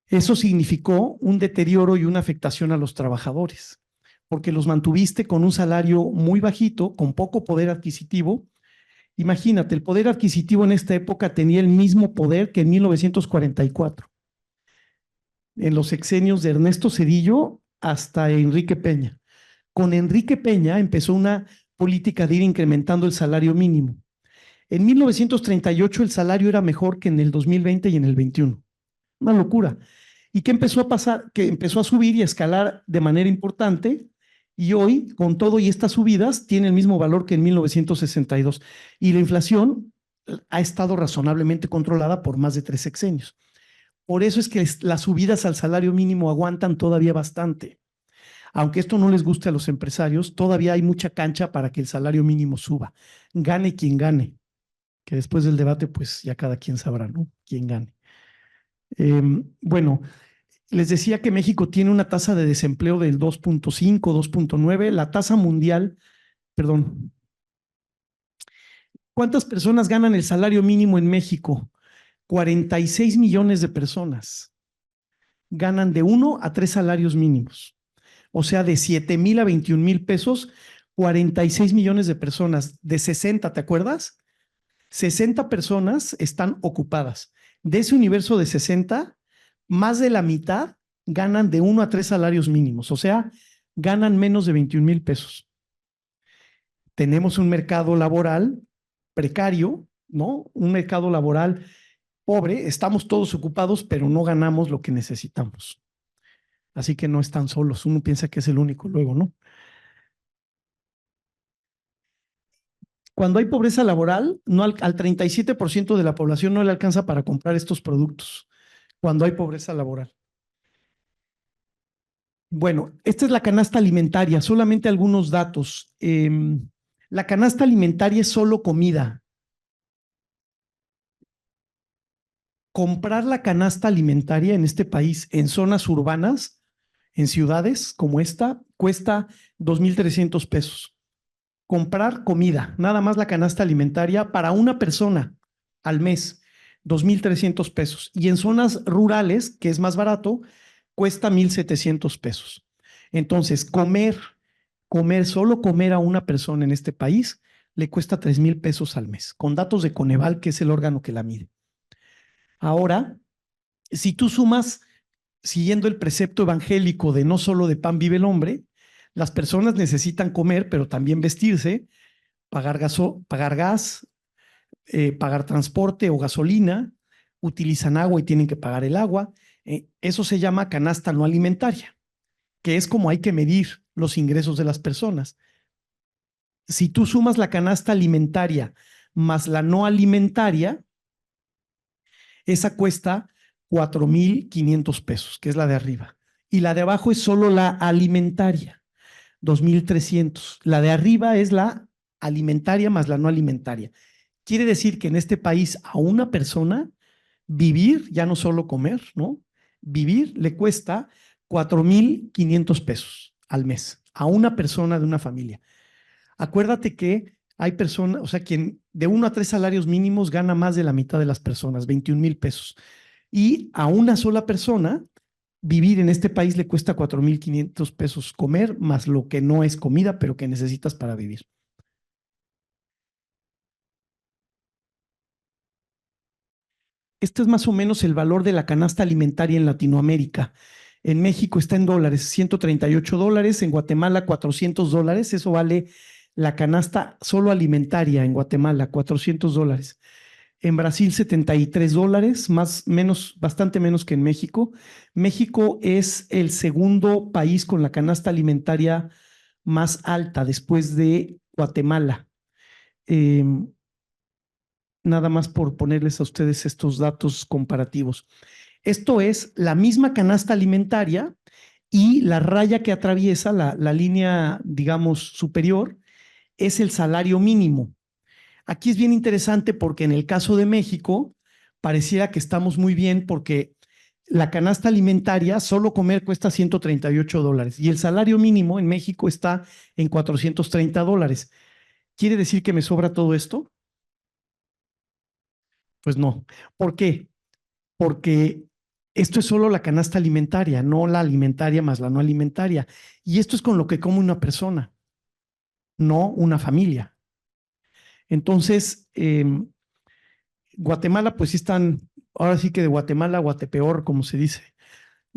Eso significó un deterioro y una afectación a los trabajadores, porque los mantuviste con un salario muy bajito, con poco poder adquisitivo. Imagínate, el poder adquisitivo en esta época tenía el mismo poder que en 1944, en los sexenios de Ernesto Zedillo hasta Enrique Peña. Con Enrique Peña empezó una política de ir incrementando el salario mínimo. En 1938 el salario era mejor que en el 2020 y en el 21. Una locura. ¿Y qué empezó a pasar? Que empezó a subir y a escalar de manera importante y hoy, con todo y estas subidas, tiene el mismo valor que en 1962. Y la inflación ha estado razonablemente controlada por más de 3 sexenios. Por eso es que las subidas al salario mínimo aguantan todavía bastante. Aunque esto no les guste a los empresarios, todavía hay mucha cancha para que el salario mínimo suba. Gane quien gane, que después del debate, pues ya cada quien sabrá, ¿no? Quién gane. Bueno, les decía que México tiene una tasa de desempleo del 2.5, 2.9, la tasa mundial, perdón. ¿Cuántas personas ganan el salario mínimo en México? 46 millones de personas ganan de 1 a 3 salarios mínimos. O sea, de 7,000 a 21,000 pesos, 46 millones de personas. De 60, ¿te acuerdas? 60 personas están ocupadas. De ese universo de 60, más de la mitad ganan de 1 a 3 salarios mínimos, o sea, ganan menos de 21,000 pesos. Tenemos un mercado laboral precario, ¿no? Un mercado laboral pobre, estamos todos ocupados, pero no ganamos lo que necesitamos. Así que no están solos, uno piensa que es el único luego, ¿no? Cuando hay pobreza laboral, no al 37% de la población no le alcanza para comprar estos productos, cuando hay pobreza laboral. Bueno, esta es la canasta alimentaria, solamente algunos datos. La canasta alimentaria es solo comida. Comprar la canasta alimentaria en este país, en zonas urbanas, en ciudades como esta, cuesta 2,300 pesos. Comprar comida, nada más la canasta alimentaria para una persona al mes, 2,300 pesos. Y en zonas rurales, que es más barato, cuesta 1,700 pesos. Entonces, comer Solo comer a una persona en este país le cuesta 3,000 pesos al mes, con datos de Coneval, que es el órgano que la mide. Ahora, si tú sumas, siguiendo el precepto evangélico de no solo de pan vive el hombre, las personas necesitan comer, pero también vestirse, pagar gas, pagar transporte o gasolina, utilizan agua y tienen que pagar el agua. Eso se llama canasta no alimentaria, que es como hay que medir los ingresos de las personas. Si tú sumas la canasta alimentaria más la no alimentaria, esa cuesta 4,500 pesos, que es la de arriba. Y la de abajo es solo la alimentaria, 2,300. La de arriba es la alimentaria más la no alimentaria. Quiere decir que en este país a una persona vivir, ya no solo comer, ¿no? Vivir le cuesta 4,500 pesos al mes a una persona de una familia. Acuérdate que hay personas, o sea, quien de 1 a 3 salarios mínimos gana más de la mitad de las personas, 21,000 pesos. Y a una sola persona vivir en este país le cuesta 4,500 pesos comer, más lo que no es comida, pero que necesitas para vivir. Este es más o menos el valor de la canasta alimentaria en Latinoamérica. En México está en dólares, $138, en Guatemala $400, eso vale la canasta solo alimentaria en Guatemala, $400. En Brasil $73, bastante menos que en México. México es el segundo país con la canasta alimentaria más alta después de Guatemala. Eh, Nada más por ponerles a ustedes estos datos comparativos. Esto es la misma canasta alimentaria y la raya que atraviesa la línea, digamos, superior, es el salario mínimo. Aquí es bien interesante porque en el caso de México pareciera que estamos muy bien porque la canasta alimentaria, solo comer cuesta $138 y el salario mínimo en México está en $430. ¿Quiere decir que me sobra todo esto? Pues no. ¿Por qué? Porque esto es solo la canasta alimentaria, no la alimentaria más la no alimentaria. Y esto es con lo que come una persona, no una familia. Entonces, Guatemala, pues sí están, ahora sí que de Guatemala a Guatepeor, como se dice,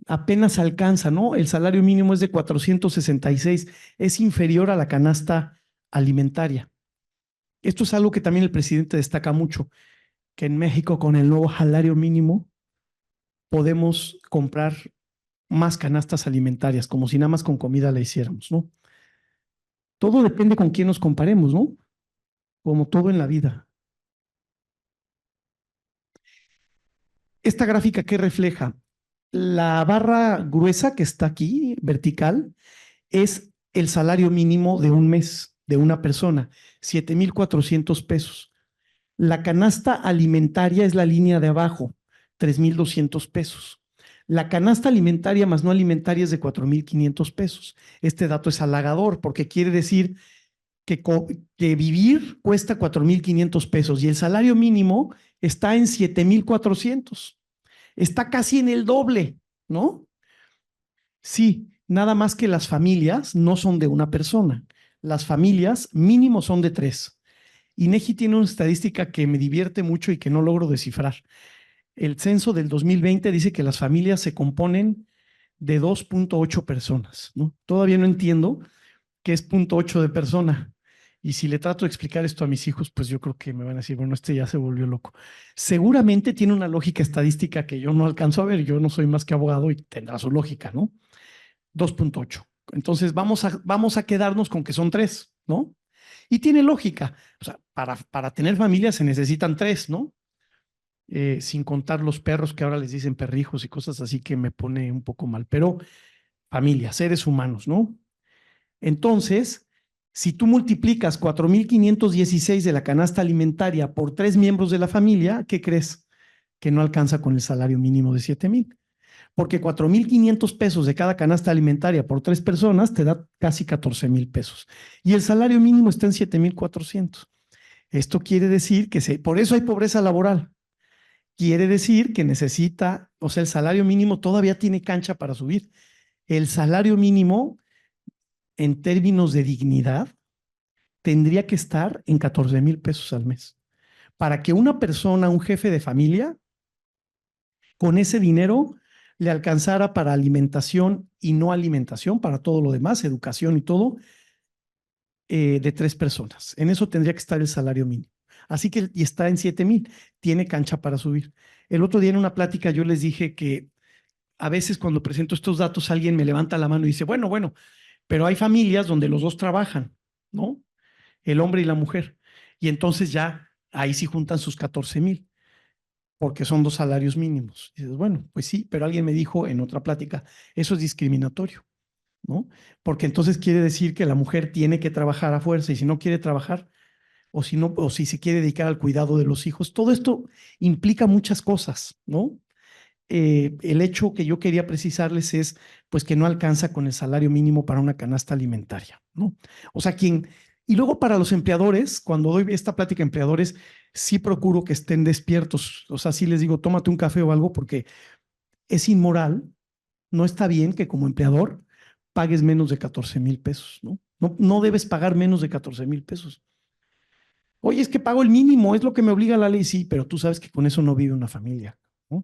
apenas alcanza, ¿no? El salario mínimo es de 466, es inferior a la canasta alimentaria. Esto es algo que también el presidente destaca mucho, que en México con el nuevo salario mínimo podemos comprar más canastas alimentarias, como si nada más con comida la hiciéramos, ¿no? Todo depende con quién nos comparemos, ¿no? Como todo en la vida. Esta gráfica, ¿qué refleja? La barra gruesa que está aquí, vertical, es el salario mínimo de un mes de una persona, 7,400 pesos. La canasta alimentaria es la línea de abajo, 3,200 pesos. La canasta alimentaria más no alimentaria es de 4,500 pesos. Este dato es halagador porque quiere decir que vivir cuesta 4,500 pesos y el salario mínimo está en 7,400. Está casi en el doble, ¿no? Sí, nada más que las familias no son de una persona. Las familias mínimo son de tres. INEGI tiene una estadística que me divierte mucho y que no logro descifrar. El censo del 2020 dice que las familias se componen de 2,8 personas, ¿no? Todavía no entiendo qué es 0,8 de persona. Y si le trato de explicar esto a mis hijos, pues yo creo que me van a decir, bueno, este ya se volvió loco. Seguramente tiene una lógica estadística que yo no alcanzo a ver, yo no soy más que abogado y tendrá su lógica, ¿no? 2,8. Entonces vamos a quedarnos con que son tres, ¿no? Y tiene lógica. O sea, para tener familia se necesitan tres, ¿no? Sin contar los perros que ahora les dicen perrijos y cosas así que me pone un poco mal, pero familia, seres humanos, ¿no? Entonces, si tú multiplicas 4,516 de la canasta alimentaria por tres miembros de la familia, ¿qué crees? Que no alcanza con el salario mínimo de 7,000. Porque 4,500 pesos de cada canasta alimentaria por tres personas te da casi 14,000 pesos. Y el salario mínimo está en 7,400. Esto quiere decir que por eso hay pobreza laboral. Quiere decir que necesita, o sea, el salario mínimo todavía tiene cancha para subir. El salario mínimo en términos de dignidad, tendría que estar en 14,000 pesos al mes. Para que una persona, un jefe de familia, con ese dinero le alcanzara para alimentación y no alimentación, para todo lo demás, educación y todo, de 3 personas. En eso tendría que estar el salario mínimo. Así que, y está en 7,000, tiene cancha para subir. El otro día en una plática yo les dije que a veces cuando presento estos datos alguien me levanta la mano y dice, bueno, pero hay familias donde los dos trabajan, ¿no? El hombre y la mujer. Y entonces ya ahí sí juntan sus 14,000, porque son 2 salarios mínimos. Y dices, bueno, pues sí, pero alguien me dijo en otra plática, eso es discriminatorio, ¿no? Porque entonces quiere decir que la mujer tiene que trabajar a fuerza y si no quiere trabajar, o si no, o si se quiere dedicar al cuidado de los hijos, todo esto implica muchas cosas, ¿no? El hecho que yo quería precisarles es pues que no alcanza con el salario mínimo para una canasta alimentaria, ¿no? O sea, y luego para los empleadores, cuando doy esta plática a empleadores, sí procuro que estén despiertos, o sea, sí les digo, tómate un café o algo porque es inmoral, no está bien que como empleador pagues menos de 14,000 pesos, ¿no? No debes pagar menos de 14,000 pesos. Oye, es que pago el mínimo, es lo que me obliga la ley, sí, pero tú sabes que con eso no vive una familia, ¿no?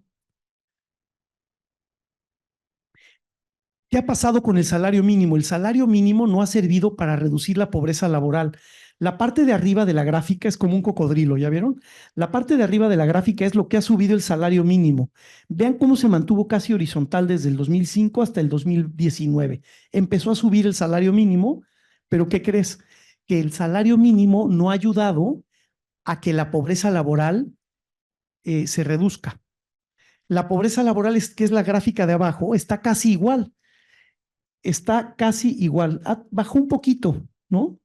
¿Qué ha pasado con el salario mínimo? El salario mínimo no ha servido para reducir la pobreza laboral. La parte de arriba de la gráfica es como un cocodrilo, ¿ya vieron? La parte de arriba de la gráfica es lo que ha subido el salario mínimo. Vean cómo se mantuvo casi horizontal desde el 2005 hasta el 2019. Empezó a subir el salario mínimo, pero ¿qué crees? Que el salario mínimo no ha ayudado a que la pobreza laboral se reduzca. La pobreza laboral, que es la gráfica de abajo, está casi igual, bajó un poquito, ¿no?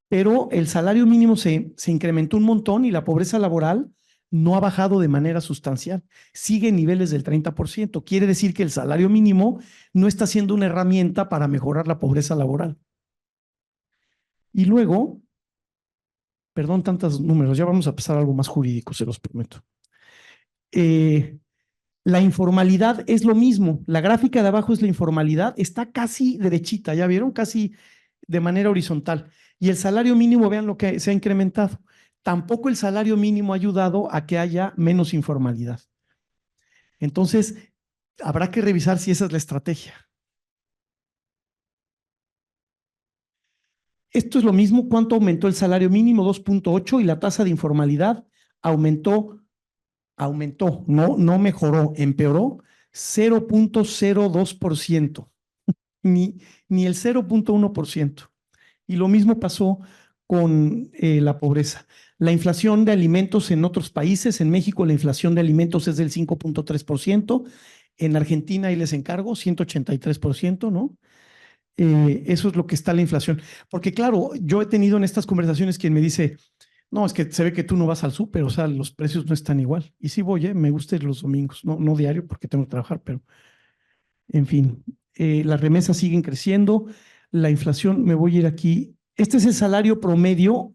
Pero el salario mínimo se incrementó un montón y la pobreza laboral no ha bajado de manera sustancial, sigue en niveles del 30%. Quiere decir que el salario mínimo no está siendo una herramienta para mejorar la pobreza laboral. Y luego, perdón, tantos números, ya vamos a pasar a algo más jurídico, se los prometo. La informalidad es lo mismo. La gráfica de abajo es la informalidad, está casi derechita, ¿ya vieron? Casi de manera horizontal. Y el salario mínimo, vean lo que se ha incrementado. Tampoco el salario mínimo ha ayudado a que haya menos informalidad. Entonces, habrá que revisar si esa es la estrategia. Esto es lo mismo, ¿cuánto aumentó el salario mínimo? 2,8 y la tasa de informalidad aumentó, no mejoró, empeoró 0,02%, ni, ni el 0,1%. Y lo mismo pasó con la pobreza. La inflación de alimentos en otros países, en México la inflación de alimentos es del 5,3%, en Argentina, ahí les encargo, 183%, ¿no? Eso es lo que está la inflación. Porque claro, yo he tenido en estas conversaciones quien me dice, no, es que se ve que tú no vas al súper, o sea, los precios no están igual. Y sí voy, me gusta ir los domingos, no diario porque tengo que trabajar, pero en fin, las remesas siguen creciendo, la inflación, me voy a ir aquí. Este es el salario promedio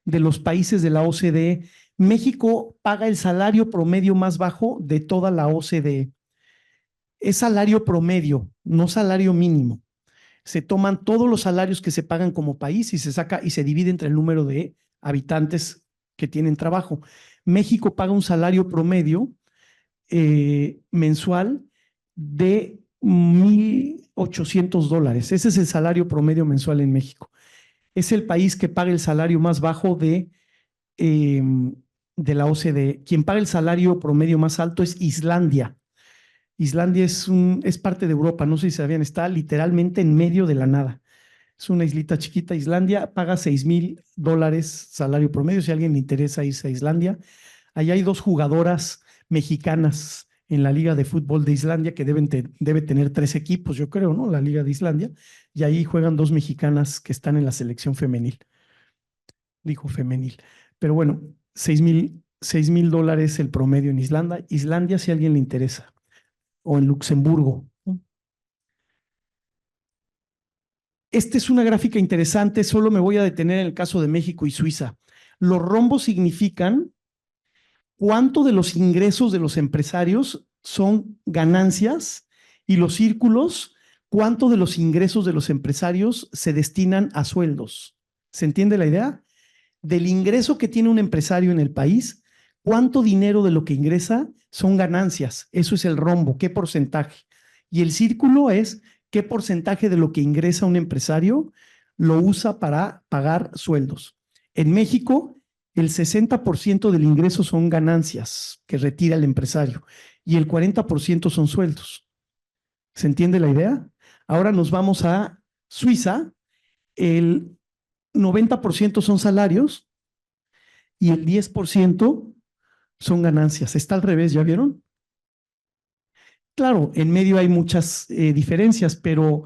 de los países de la OCDE. México paga el salario promedio más bajo de toda la OCDE. Es salario promedio, no salario mínimo. Se toman todos los salarios que se pagan como país y se saca y se divide entre el número de habitantes que tienen trabajo. México paga un salario promedio mensual de $1,800. Ese es el salario promedio mensual en México. Es el país que paga el salario más bajo eh, de la OCDE. Quien paga el salario promedio más alto es Islandia. Islandia es parte de Europa, no sé si sabían, está literalmente en medio de la nada. Es una islita chiquita. Islandia paga $6,000 salario promedio. Si a alguien le interesa irse a Islandia, ahí hay 2 jugadoras mexicanas en la Liga de Fútbol de Islandia que debe tener 3 equipos, yo creo, ¿no? La Liga de Islandia. Y ahí juegan 2 mexicanas que están en la selección femenil. Dijo femenil. Pero bueno, $6,000 el promedio en Islandia. Islandia, si a alguien le interesa. O en Luxemburgo. Esta es una gráfica interesante, solo me voy a detener en el caso de México y Suiza. Los rombos significan cuánto de los ingresos de los empresarios son ganancias y los círculos ¿Cuánto de los ingresos de los empresarios se destinan a sueldos? ¿Se entiende la idea? Del ingreso que tiene un empresario en el país, ¿cuánto dinero de lo que ingresa son ganancias? Eso es el rombo, ¿qué porcentaje? Y el círculo es qué porcentaje de lo que ingresa un empresario lo usa para pagar sueldos. En México, el 60% del ingreso son ganancias que retira el empresario y el 40% son sueldos. ¿Se entiende la idea? Ahora nos vamos a Suiza, el 90% son salarios y el 10% son ganancias. Está al revés, ¿ya vieron? Claro, en medio hay muchas diferencias, pero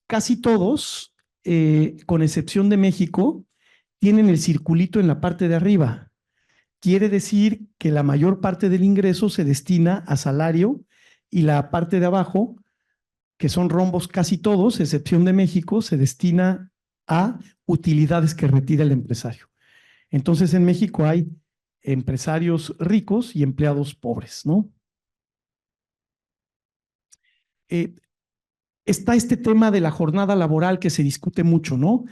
casi todos, con excepción de México, tienen el circulito en la parte de arriba. Quiere decir que la mayor parte del ingreso se destina a salario y la parte de abajo, que son rombos casi todos, excepción de México, se destina a utilidades que retira el empresario. Entonces en México hay empresarios ricos y empleados pobres, ¿no? Eh, Está este tema de la jornada laboral que se discute mucho, ¿no?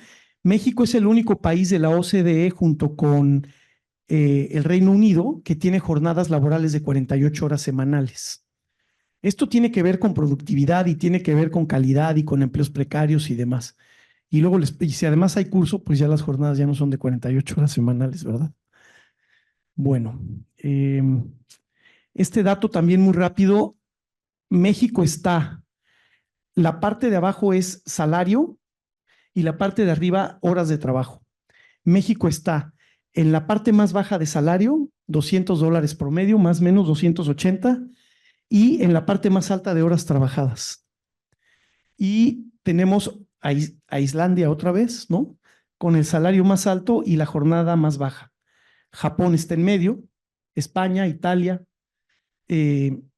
México es el único país de la OCDE junto con el Reino Unido que tiene jornadas laborales de 48 horas semanales. Esto tiene que ver con productividad y tiene que ver con calidad y con empleos precarios y demás. Y luego, y si además hay curso, pues ya las jornadas ya no son de 48 horas semanales, ¿verdad? Bueno, este dato también muy rápido. México está, la parte de abajo es salario y la parte de arriba horas de trabajo. México está en la parte más baja de salario, $200 promedio, más o menos 280, y en la parte más alta de horas trabajadas. Y tenemos a Islandia otra vez, ¿no? Con el salario más alto y la jornada más baja. Japón está en medio, España, Italia,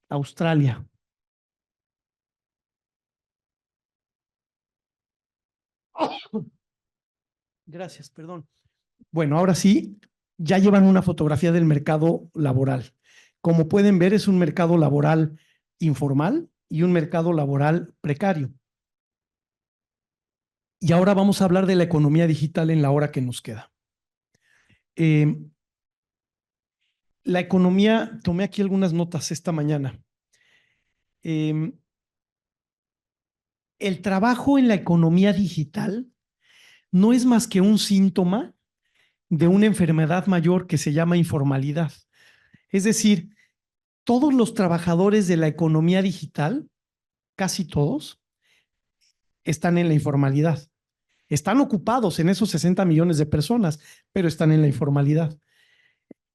Australia. Gracias, perdón. Bueno, ahora sí, ya llevan una fotografía del mercado laboral. Como pueden ver, es un mercado laboral informal y un mercado laboral precario. Y ahora vamos a hablar de la economía digital en la hora que nos queda. La economía, tomé aquí algunas notas esta mañana. El trabajo en la economía digital no es más que un síntoma de una enfermedad mayor que se llama informalidad. Es decir, todos los trabajadores de la economía digital, casi todos, están en la informalidad. Están ocupados en esos 60 millones de personas, pero están en la informalidad.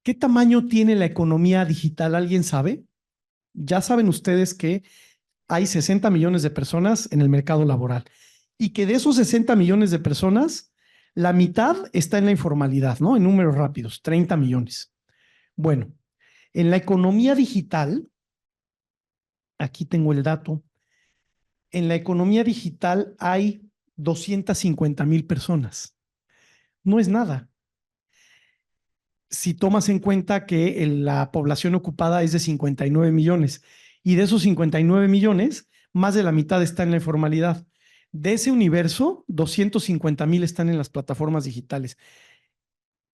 ¿Qué tamaño tiene la economía digital? ¿Alguien sabe? Ya saben ustedes que hay 60 millones de personas en el mercado laboral y que de esos 60 millones de personas, la mitad está en la informalidad, ¿no? En números rápidos, 30 millones. Bueno, en la economía digital, aquí tengo el dato, en la economía digital hay 250,000 personas. No es nada. Si tomas en cuenta que la población ocupada es de 59 millones y de esos 59 millones, más de la mitad está en la informalidad. De ese universo, 250,000 están en las plataformas digitales.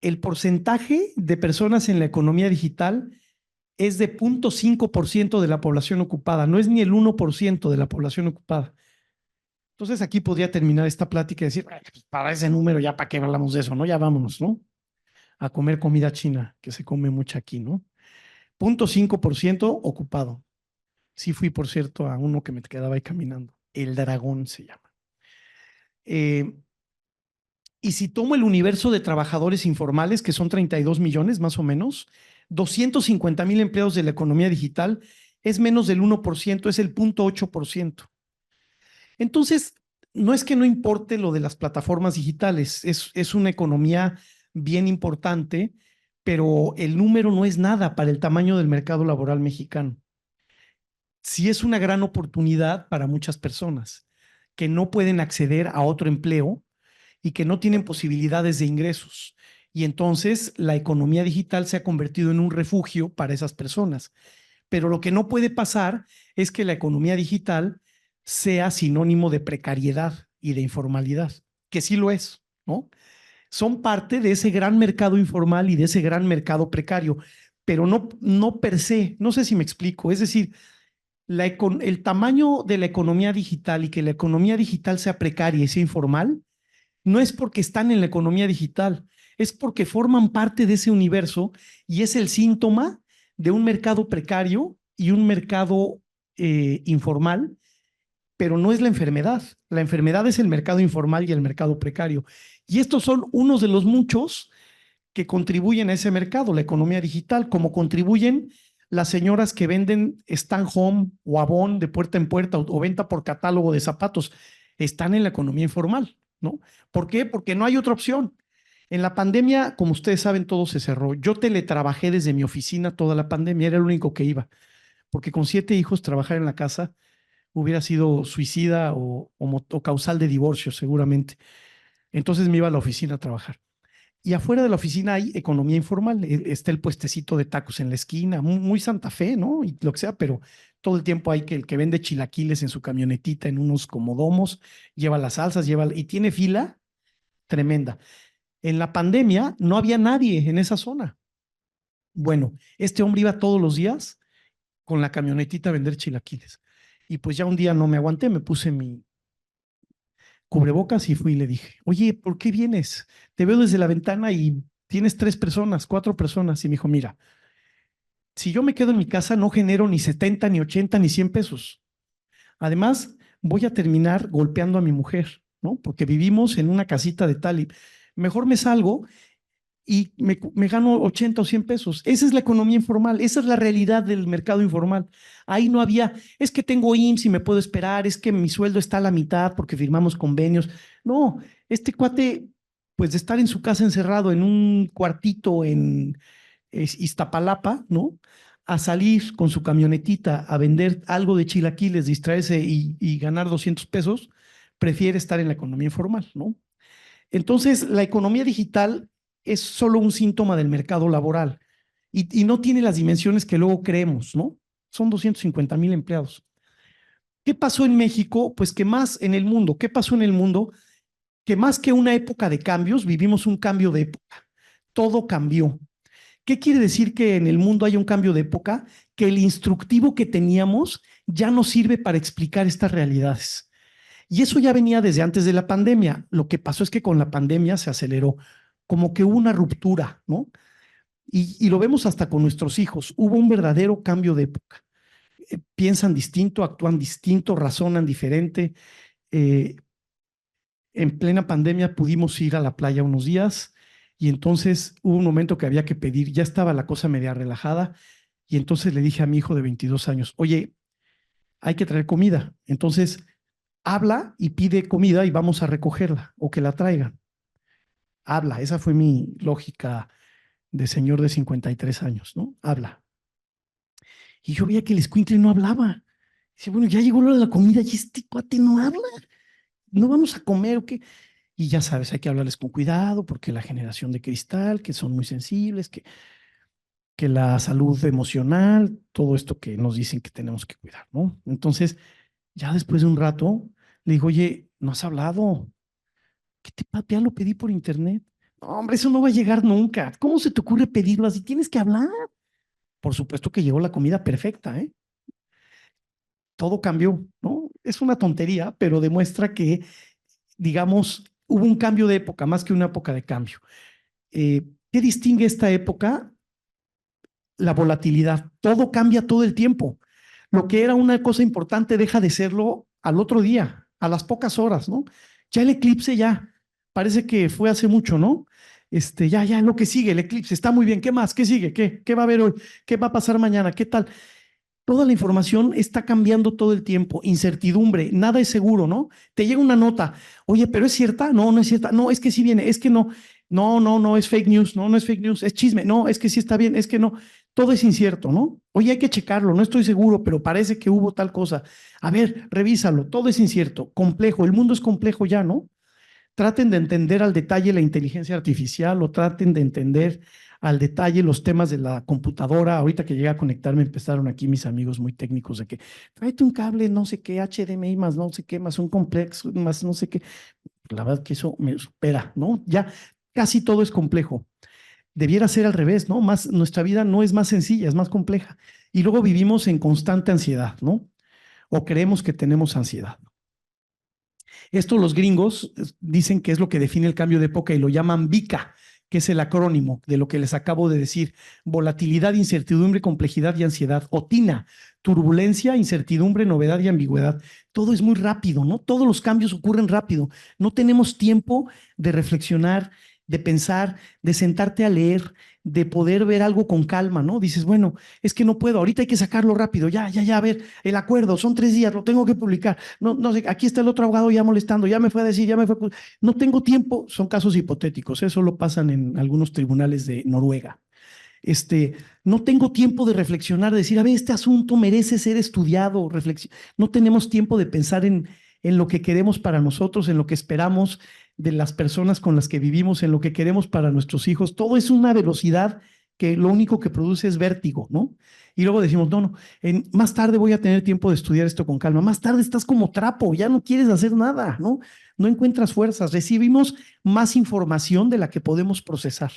El porcentaje de personas en la economía digital es de 0.5% de la población ocupada, no es ni el 1% de la población ocupada. Entonces aquí podría terminar esta plática y decir, pues para ese número ya para qué hablamos de eso, ¿no? Ya vámonos, ¿no? A comer comida china, que se come mucho aquí, ¿no? 0.5% ocupado. Sí fui, por cierto, a uno que me quedaba ahí caminando. El Dragón se llama. Y si tomo el universo de trabajadores informales, que son 32 millones más o menos, 250,000 empleados de la economía digital, es menos del 1%, es el 0.8%. Entonces, no es que no importe lo de las plataformas digitales, es una economía bien importante, pero el número no es nada para el tamaño del mercado laboral mexicano. Sí es una gran oportunidad para muchas personas que no pueden acceder a otro empleo y que no tienen posibilidades de ingresos. Y entonces la economía digital se ha convertido en un refugio para esas personas. Pero lo que no puede pasar es que la economía digital sea sinónimo de precariedad y de informalidad, que sí lo es, ¿no? Son parte de ese gran mercado informal y de ese gran mercado precario, pero no per se, no sé si me explico, es decir, el tamaño de la economía digital y que la economía digital sea precaria y sea informal, no es porque están en la economía digital, es porque forman parte de ese universo y es el síntoma de un mercado precario y un mercado informal, pero no es la enfermedad. La enfermedad es el mercado informal y el mercado precario. Y estos son unos de los muchos que contribuyen a ese mercado, la economía digital, como contribuyen las señoras que venden Stand Home o Avon de puerta en puerta o venta por catálogo de zapatos, están en la economía informal, ¿no? ¿Por qué? Porque no hay otra opción. En la pandemia, como ustedes saben, todo se cerró. Yo teletrabajé desde mi oficina toda la pandemia, era el único que iba, porque con 7 hijos trabajar en la casa hubiera sido suicida o causal de divorcio seguramente. Entonces me iba a la oficina a trabajar. Y afuera de la oficina hay economía informal. Está el puestecito de tacos en la esquina, muy Santa Fe, ¿no? Y lo que sea, pero todo el tiempo hay que el que vende chilaquiles en su camionetita, en unos comodomos, lleva las salsas, y tiene fila tremenda. En la pandemia no había nadie en esa zona. Bueno, este hombre iba todos los días con la camionetita a vender chilaquiles. Y pues ya un día no me aguanté, me puse mi cubrebocas y fui y le dije, oye, ¿por qué vienes? Te veo desde la ventana y tienes 3 personas, 4 personas. Y me dijo, mira, si yo me quedo en mi casa no genero ni 70, ni 80, ni 100 pesos. Además, voy a terminar golpeando a mi mujer, ¿no? Porque vivimos en una casita de tal y mejor me salgo y me gano 80 o 100 pesos. Esa es la economía informal, esa es la realidad del mercado informal. Ahí no había, es que tengo IMSS y me puedo esperar, es que mi sueldo está a la mitad porque firmamos convenios. No, este cuate, pues de estar en su casa encerrado en un cuartito en Iztapalapa, ¿no? A salir con su camionetita a vender algo de chilaquiles, distraerse y ganar 200 pesos, prefiere estar en la economía informal, ¿no? Entonces, la economía digital es solo un síntoma del mercado laboral y no tiene las dimensiones que luego creemos, ¿no? Son 250,000 empleados. ¿Qué pasó en México? Pues que más en el mundo. ¿Qué pasó en el mundo? Que más que una época de cambios, vivimos un cambio de época. Todo cambió. ¿Qué quiere decir que en el mundo haya un cambio de época? Que el instructivo que teníamos ya no sirve para explicar estas realidades. Y eso ya venía desde antes de la pandemia. Lo que pasó es que con la pandemia se aceleró, como que hubo una ruptura, ¿no? Y lo vemos hasta con nuestros hijos. Hubo un verdadero cambio de época. Piensan distinto, actúan distinto, razonan diferente. Eh, en plena pandemia pudimos ir a la playa unos días y entonces hubo un momento que había que pedir, ya estaba la cosa media relajada y entonces le dije a mi hijo de 22 años, oye, hay que traer comida. Entonces habla y pide comida y vamos a recogerla o que la traigan. Habla, esa fue mi lógica de señor de 53 años, ¿no? Habla. Y yo veía que el escuincle no hablaba. Dice, bueno, ya llegó la hora de la comida y este cuate no habla. ¿No vamos a comer o qué? Y ya sabes, hay que hablarles con cuidado porque la generación de cristal, que son muy sensibles, que la salud emocional, todo esto que nos dicen que tenemos que cuidar, ¿no? Entonces, ya después de un rato, le digo, oye, ¿no has hablado? ¿Qué te ya lo pedí por internet? No, hombre, eso no va a llegar nunca. ¿Cómo se te ocurre pedirlo así? Tienes que hablar. Por supuesto que llegó la comida perfecta, ¿eh? Todo cambió, ¿no? Es una tontería, pero demuestra que, digamos, hubo un cambio de época, más que una época de cambio. ¿Qué distingue esta época? La volatilidad. Todo cambia todo el tiempo. Lo que era una cosa importante deja de serlo al otro día, a las pocas horas, ¿no? Ya el eclipse ya, parece que fue hace mucho, ¿no? Ya lo que sigue, el eclipse, está muy bien. ¿Qué más? ¿Qué sigue? ¿Qué va a haber hoy? ¿Qué va a pasar mañana? ¿Qué tal? Toda la información está cambiando todo el tiempo, incertidumbre, nada es seguro, ¿no? Te llega una nota, oye, pero ¿es cierta? No, no es cierta, no, es que sí viene, es que no, no, no, no es fake news, no, no es fake news, es chisme, no, es que sí está bien, es que no, todo es incierto, ¿no? Oye, hay que checarlo, no estoy seguro, pero parece que hubo tal cosa. A ver, revísalo, todo es incierto, complejo, el mundo es complejo ya, ¿no? traten de entender al detalle la inteligencia artificial o traten de entender al detalle los temas de la computadora. Ahorita que llegué a conectarme empezaron aquí mis amigos muy técnicos de que tráete un cable, no sé qué, HDMI más no sé qué, más un complex, más no sé qué. La verdad que eso me supera, ¿no? Ya casi todo es complejo. Debiera ser al revés, ¿no? Más, nuestra vida no es más sencilla, es más compleja. Y luego vivimos en constante ansiedad, ¿no? O creemos que tenemos ansiedad. Esto los gringos dicen que es lo que define el cambio de época y lo llaman VICA, que es el acrónimo de lo que les acabo de decir: volatilidad, incertidumbre, complejidad y ansiedad. O TINA: turbulencia, incertidumbre, novedad y ambigüedad. Todo es muy rápido, ¿no? Todos los cambios ocurren rápido. No tenemos tiempo de reflexionar, de pensar, de sentarte a leer, de poder ver algo con calma, ¿no? Dices, bueno, es que no puedo, ahorita hay que sacarlo rápido, ya, a ver, el acuerdo, son 3 días, lo tengo que publicar. No, no sé, aquí está el otro abogado ya molestando, ya me fue a decir, ya me fue. No tengo tiempo, son casos hipotéticos, eso lo pasan en algunos tribunales de Noruega. Este, no tengo tiempo de reflexionar, de decir, a ver, este asunto merece ser estudiado, no tenemos tiempo de pensar en lo que queremos para nosotros, en lo que esperamos de las personas con las que vivimos, en lo que queremos para nuestros hijos. Todo es una velocidad que lo único que produce es vértigo, ¿no? Y luego decimos, no, más tarde voy a tener tiempo de estudiar esto con calma. Más tarde estás como trapo, ya no quieres hacer nada, ¿no? No encuentras fuerzas. Recibimos más información de la que podemos procesar.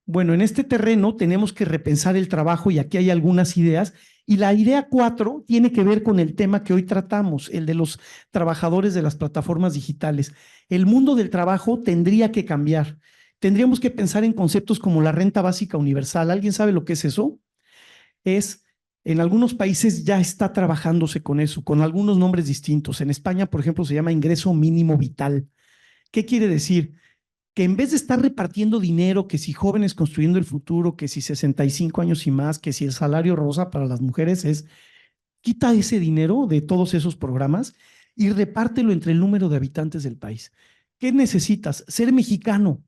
Bueno, en este terreno tenemos que repensar el trabajo y aquí hay algunas ideas. Y la idea 4 tiene que ver con el tema que hoy tratamos, el de los trabajadores de las plataformas digitales. El mundo del trabajo tendría que cambiar. Tendríamos que pensar en conceptos como la renta básica universal. ¿Alguien sabe lo que es eso? En algunos países ya está trabajándose con eso, con algunos nombres distintos. En España, por ejemplo, se llama ingreso mínimo vital. ¿Qué quiere decir? Que en vez de estar repartiendo dinero, que si jóvenes construyendo el futuro, que si 65 años y más, que si el salario rosa para las mujeres, quita ese dinero de todos esos programas y repártelo entre el número de habitantes del país. ¿Qué necesitas? Ser mexicano.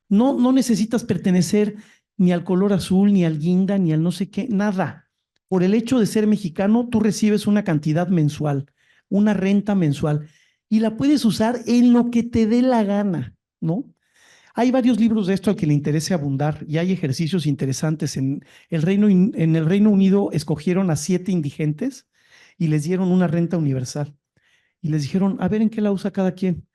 No necesitas pertenecer ni al color azul, ni al guinda, ni al no sé qué, nada. Por el hecho de ser mexicano, tú recibes una cantidad mensual, una renta mensual, y la puedes usar en lo que te dé la gana, ¿no? Hay varios libros de esto al que le interese abundar y hay ejercicios interesantes. En el Reino Unido escogieron a 7 indigentes y les dieron una renta universal y les dijeron, a ver en qué la usa cada quien.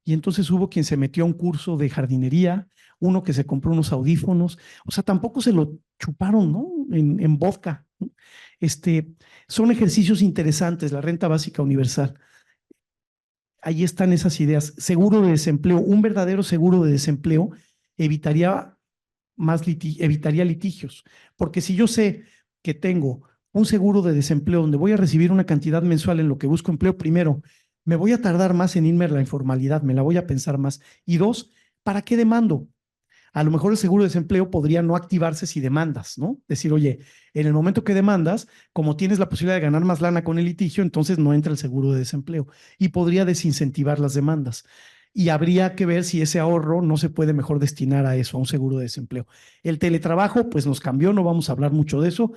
Y entonces hubo quien se metió a un curso de jardinería, uno que se compró unos audífonos, o sea, tampoco se lo chuparon, ¿no? En vodka. ¿No? Son ejercicios interesantes, la renta básica universal. Ahí están esas ideas. Seguro de desempleo, un verdadero seguro de desempleo evitaría evitaría litigios, porque si yo sé que tengo un seguro de desempleo donde voy a recibir una cantidad mensual en lo que busco empleo, primero, me voy a tardar más en irme a la informalidad, me la voy a pensar más. Y dos, ¿para qué demando? A lo mejor el seguro de desempleo podría no activarse si demandas, ¿no? Decir, oye, en el momento que demandas, como tienes la posibilidad de ganar más lana con el litigio, entonces no entra el seguro de desempleo y podría desincentivar las demandas. Y habría que ver si ese ahorro no se puede mejor destinar a eso, a un seguro de desempleo. El teletrabajo, pues nos cambió, no vamos a hablar mucho de eso.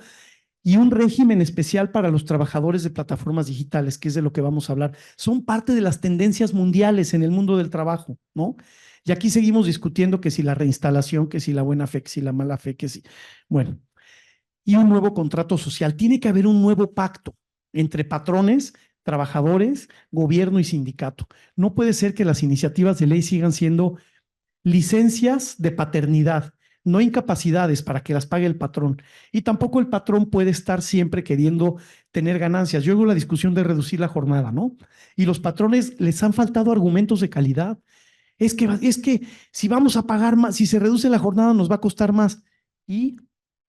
Y un régimen especial para los trabajadores de plataformas digitales, que es de lo que vamos a hablar. Son parte de las tendencias mundiales en el mundo del trabajo, ¿no? Y aquí seguimos discutiendo que si la reinstalación, que si la buena fe, que si la mala fe, que si. Bueno, y un nuevo contrato social. Tiene que haber un nuevo pacto entre patrones, trabajadores, gobierno y sindicato. No puede ser que las iniciativas de ley sigan siendo licencias de paternidad, no incapacidades para que las pague el patrón. Y tampoco el patrón puede estar siempre queriendo tener ganancias. Yo oigo la discusión de reducir la jornada, ¿no? Y los patrones les han faltado argumentos de calidad. Es que si vamos a pagar más, si se reduce la jornada nos va a costar más. ¿Y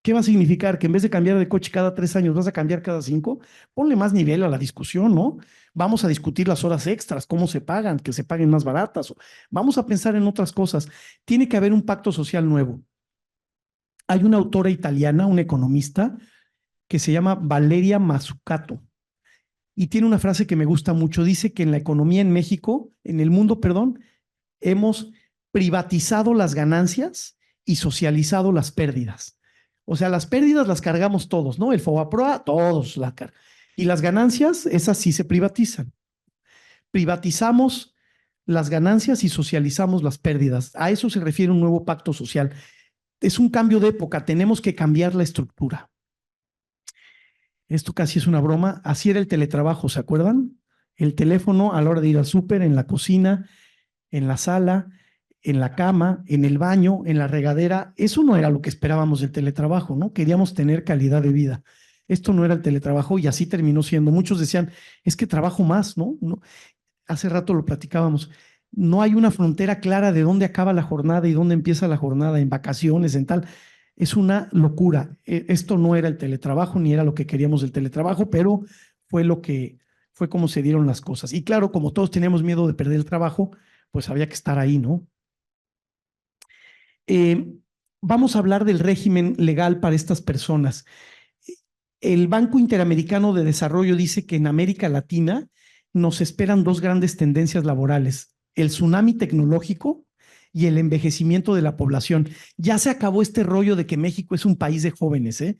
qué va a significar? Que en vez de cambiar de coche cada 3 años, vas a cambiar cada 5. Ponle más nivel a la discusión, ¿no? Vamos a discutir las horas extras, cómo se pagan, que se paguen más baratas. Vamos a pensar en otras cosas. Tiene que haber un pacto social nuevo. Hay una autora italiana, una economista, que se llama Valeria Mazzucato, y tiene una frase que me gusta mucho. Dice que en la economía en México, en el mundo, perdón, hemos privatizado las ganancias y socializado las pérdidas. O sea, las pérdidas las cargamos todos, ¿no? El FOBAPROA, todos la cargan. Y las ganancias, esas sí se privatizan. Privatizamos las ganancias y socializamos las pérdidas. A eso se refiere un nuevo pacto social. Es un cambio de época, tenemos que cambiar la estructura. Esto casi es una broma. Así era el teletrabajo, ¿se acuerdan? El teléfono a la hora de ir al súper, en la cocina, en la sala, en la cama, en el baño, en la regadera. Eso no era lo que esperábamos del teletrabajo, ¿no? Queríamos tener calidad de vida. Esto no era el teletrabajo y así terminó siendo. Muchos decían, es que trabajo más, ¿no? No, hace rato lo platicábamos. No hay una frontera clara de dónde acaba la jornada y dónde empieza la jornada, en vacaciones, en tal. Es una locura. Esto no era el teletrabajo ni era lo que queríamos del teletrabajo, pero fue lo que fue como se dieron las cosas. Y claro, como todos teníamos miedo de perder el trabajo, pues había que estar ahí, ¿no? Eh, Vamos a hablar del régimen legal para estas personas. El Banco Interamericano de Desarrollo dice que en América Latina nos esperan dos grandes tendencias laborales: el tsunami tecnológico y el envejecimiento de la población. Ya se acabó este rollo de que México es un país de jóvenes, ¿eh?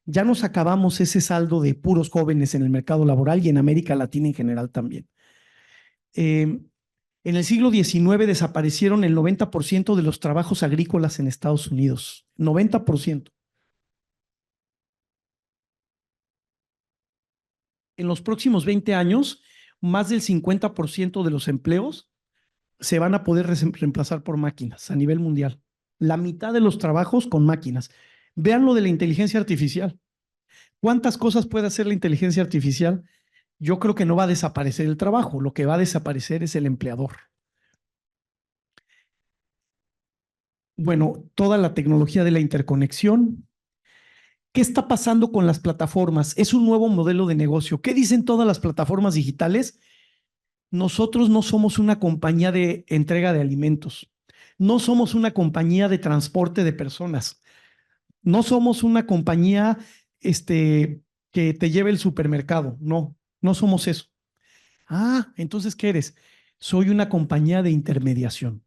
Ya nos acabamos ese saldo de puros jóvenes en el mercado laboral y en América Latina en general también. En el siglo XIX desaparecieron el 90% de los trabajos agrícolas en Estados Unidos. 90%. En los próximos 20 años, más del 50% de los empleos se van a poder reemplazar por máquinas a nivel mundial. La mitad de los trabajos con máquinas. Vean lo de la inteligencia artificial. ¿Cuántas cosas puede hacer la inteligencia artificial? Yo creo que no va a desaparecer el trabajo, lo que va a desaparecer es el empleador. Bueno, toda la tecnología de la interconexión. ¿Qué está pasando con las plataformas? Es un nuevo modelo de negocio. ¿Qué dicen todas las plataformas digitales? Nosotros no somos una compañía de entrega de alimentos. No somos una compañía de transporte de personas. No somos una compañía que te lleve el supermercado. No, no somos eso. Ah, entonces, ¿qué eres? Soy una compañía de intermediación.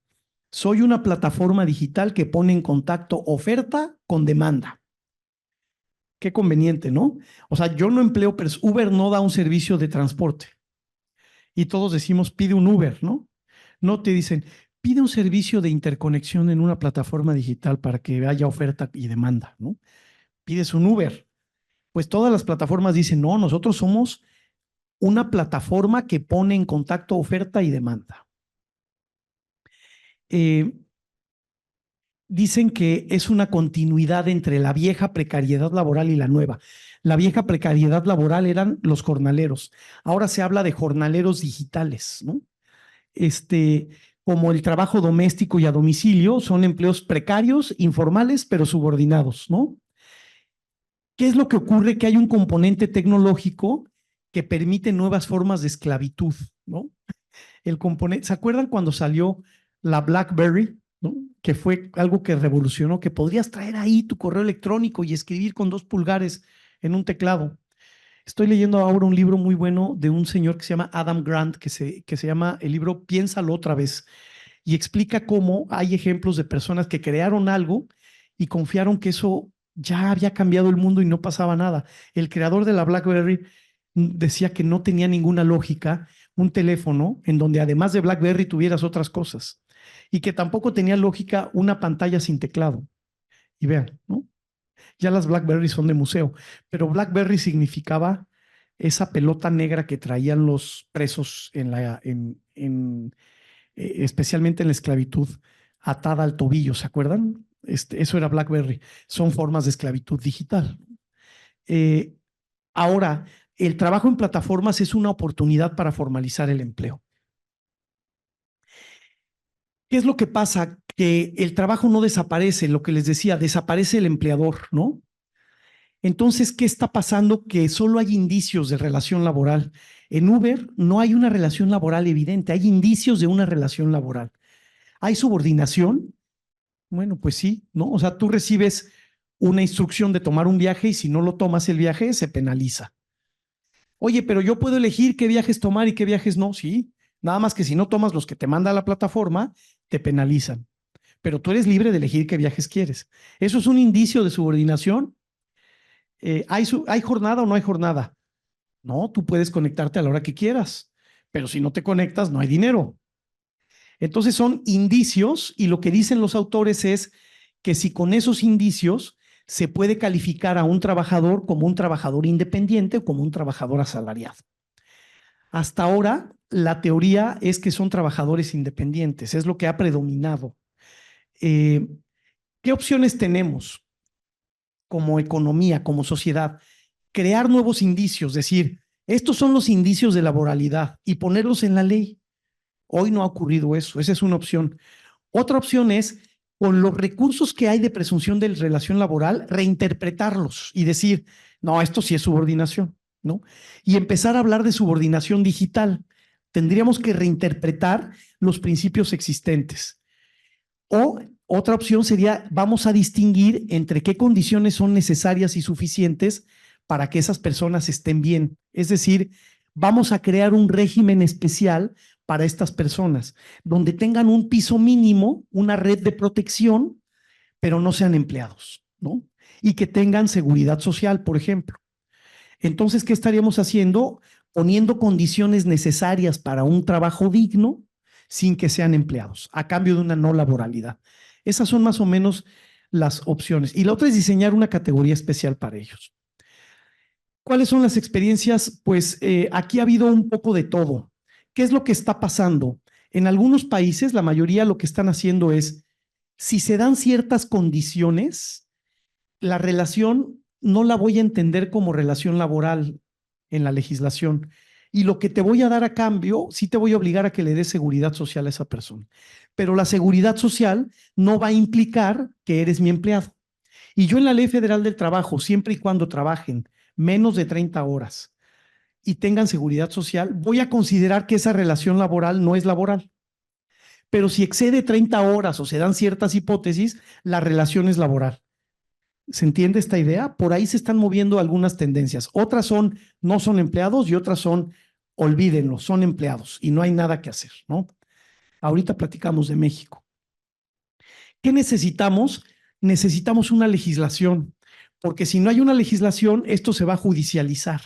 Soy una plataforma digital que pone en contacto oferta con demanda. Qué conveniente, ¿no? O sea, yo no empleo, pero Uber no da un servicio de transporte. Y todos decimos, pide un Uber, ¿no? No te dicen, pide un servicio de interconexión en una plataforma digital para que haya oferta y demanda, ¿no? Pides un Uber. Pues todas las plataformas dicen, no, nosotros somos una plataforma que pone en contacto oferta y demanda. Eh, Dicen que es una continuidad entre la vieja precariedad laboral y la nueva. La vieja precariedad laboral eran los jornaleros. Ahora se habla de jornaleros digitales, ¿no? Este, Como el trabajo doméstico y a domicilio, son empleos precarios, informales, pero subordinados, ¿no? ¿Qué es lo que ocurre? Que hay un componente tecnológico que permite nuevas formas de esclavitud, ¿no? El componente, ¿se acuerdan cuando salió la BlackBerry, ¿no? Que fue algo que revolucionó, que podrías traer ahí tu correo electrónico y escribir con 2 pulgares en un teclado. Estoy leyendo ahora un libro muy bueno de un señor que se llama Adam Grant, que se llama el libro Piénsalo otra vez, y explica cómo hay ejemplos de personas que crearon algo y confiaron que eso ya había cambiado el mundo y no pasaba nada. El creador de la BlackBerry decía que no tenía ninguna lógica un teléfono en donde además de BlackBerry tuvieras otras cosas y que tampoco tenía lógica una pantalla sin teclado. Y vean, ¿no? Ya las BlackBerry son de museo, pero BlackBerry significaba esa pelota negra que traían los presos especialmente en la esclavitud, atada al tobillo, ¿se acuerdan? Eso era BlackBerry. Son formas de esclavitud digital. Eh, Ahora, el trabajo en plataformas es una oportunidad para formalizar el empleo. ¿Qué es lo que pasa? Que el trabajo no desaparece, lo que les decía, desaparece el empleador, ¿no? Entonces, ¿qué está pasando? Que solo hay indicios de relación laboral. En Uber no hay una relación laboral evidente, hay indicios de una relación laboral. ¿Hay subordinación? Bueno, pues sí, ¿no? O sea, tú recibes una instrucción de tomar un viaje y si no lo tomas el viaje, se penaliza. Oye, pero yo puedo elegir qué viajes tomar y qué viajes no, sí. Nada más que si no tomas los que te manda la plataforma, te penalizan. Pero tú eres libre de elegir qué viajes quieres. ¿Eso es un indicio de subordinación? ¿Hay jornada o no hay jornada? No, tú puedes conectarte a la hora que quieras, pero si no te conectas, no hay dinero. Entonces son indicios y lo que dicen los autores es que si con esos indicios se puede calificar a un trabajador como un trabajador independiente o como un trabajador asalariado. Hasta ahora, la teoría es que son trabajadores independientes, es lo que ha predominado. Eh, ¿Qué opciones tenemos como economía, como sociedad? Crear nuevos indicios, decir, estos son los indicios de laboralidad y ponerlos en la ley. Hoy no ha ocurrido eso, esa es una opción. Otra opción es, con los recursos que hay de presunción de relación laboral, reinterpretarlos y decir, no, esto sí es subordinación, ¿no? Y empezar a hablar de subordinación digital. Tendríamos que reinterpretar los principios existentes. O otra opción sería, vamos a distinguir entre qué condiciones son necesarias y suficientes para que esas personas estén bien. Es decir, vamos a crear un régimen especial para estas personas, donde tengan un piso mínimo, una red de protección, pero no sean empleados, ¿no? Y que tengan seguridad social, por ejemplo. Entonces, ¿qué estaríamos haciendo? Poniendo condiciones necesarias para un trabajo digno sin que sean empleados, a cambio de una no laboralidad. Esas son más o menos las opciones. Y la otra es diseñar una categoría especial para ellos. ¿Cuáles son las experiencias? Pues aquí ha habido un poco de todo. ¿Qué es lo que está pasando? En algunos países, la mayoría lo que están haciendo es, si se dan ciertas condiciones, la relación no la voy a entender como relación laboral en la legislación. Y lo que te voy a dar a cambio, sí te voy a obligar a que le des seguridad social a esa persona. Pero la seguridad social no va a implicar que eres mi empleado. Y yo en la Ley Federal del Trabajo, siempre y cuando trabajen menos de 30 horas y tengan seguridad social, voy a considerar que esa relación laboral no es laboral. Pero si excede 30 horas o se dan ciertas hipótesis, la relación es laboral. ¿Se entiende esta idea? Por ahí se están moviendo algunas tendencias. Otras son, no son empleados y otras son, olvídenlo, son empleados y no hay nada que hacer, ¿no? Ahorita platicamos de México. ¿Qué necesitamos? Necesitamos una legislación, porque si no hay una legislación, esto se va a judicializar.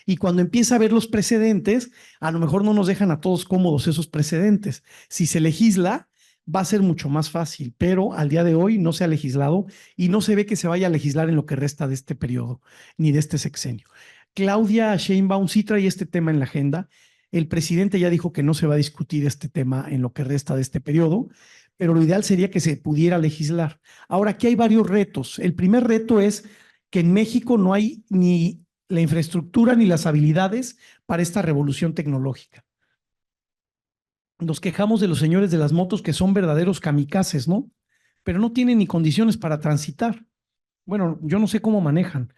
Y cuando empieza a ver los precedentes, a lo mejor no nos dejan a todos cómodos esos precedentes. Si se legisla, va a ser mucho más fácil, pero al día de hoy no se ha legislado y no se ve que se vaya a legislar en lo que resta de este periodo, ni de este sexenio. Claudia Sheinbaum sí trae este tema en la agenda. El presidente ya dijo que no se va a discutir este tema en lo que resta de este periodo, pero lo ideal sería que se pudiera legislar. Ahora, aquí hay varios retos. El primer reto es que en México no hay ni la infraestructura ni las habilidades para esta revolución tecnológica. Nos quejamos de los señores de las motos que son verdaderos kamikazes, ¿no? Pero no tienen ni condiciones para transitar. Bueno, yo no sé cómo manejan,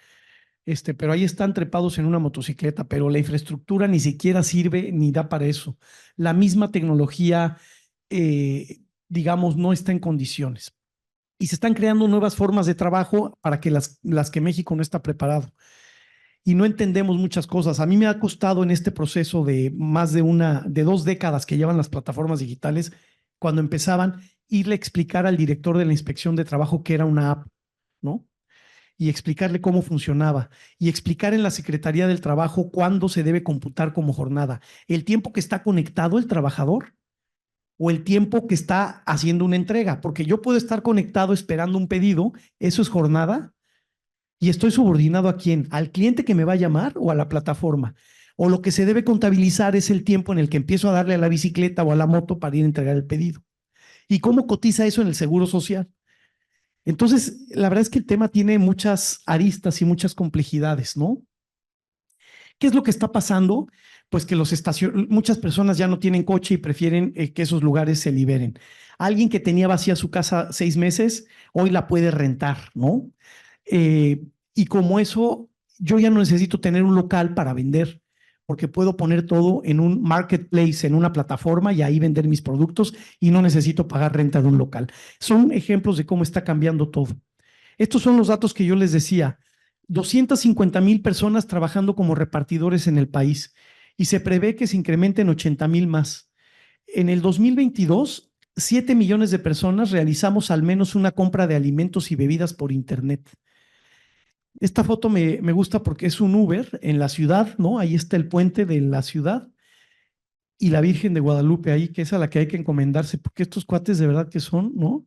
pero ahí están trepados en una motocicleta, pero la infraestructura ni siquiera sirve ni da para eso. La misma tecnología, digamos, no está en condiciones. Y se están creando nuevas formas de trabajo para que las que México no está preparado. Y no entendemos muchas cosas. A mí me ha costado en este proceso de más de 2 décadas que llevan las plataformas digitales, cuando empezaban, irle a explicar al director de la inspección de trabajo que era una app, ¿no? Y explicarle cómo funcionaba y explicar en la Secretaría del Trabajo cuándo se debe computar como jornada. El tiempo que está conectado el trabajador o el tiempo que está haciendo una entrega, porque yo puedo estar conectado esperando un pedido, eso es jornada, y estoy subordinado a quién, al cliente que me va a llamar o a la plataforma. O lo que se debe contabilizar es el tiempo en el que empiezo a darle a la bicicleta o a la moto para ir a entregar el pedido. ¿Y cómo cotiza eso en el Seguro Social? Entonces, la verdad es que el tema tiene muchas aristas y muchas complejidades, ¿no? ¿Qué es lo que está pasando? Pues que muchas personas ya no tienen coche y prefieren que esos lugares se liberen. Alguien que tenía vacía su casa 6 meses, hoy la puede rentar, ¿no? Y como eso, yo ya no necesito tener un local para vender, porque puedo poner todo en un marketplace, en una plataforma y ahí vender mis productos y no necesito pagar renta de un local. Son ejemplos de cómo está cambiando todo. Estos son los datos que yo les decía. 250,000 personas trabajando como repartidores en el país y se prevé que se incrementen 80,000 más. En el 2022, 7 millones de personas realizamos al menos una compra de alimentos y bebidas por Internet. Esta foto me gusta porque es un Uber en la ciudad, ¿no? Ahí está el puente de la ciudad y la Virgen de Guadalupe ahí, que es a la que hay que encomendarse, porque estos cuates de verdad que son, ¿no?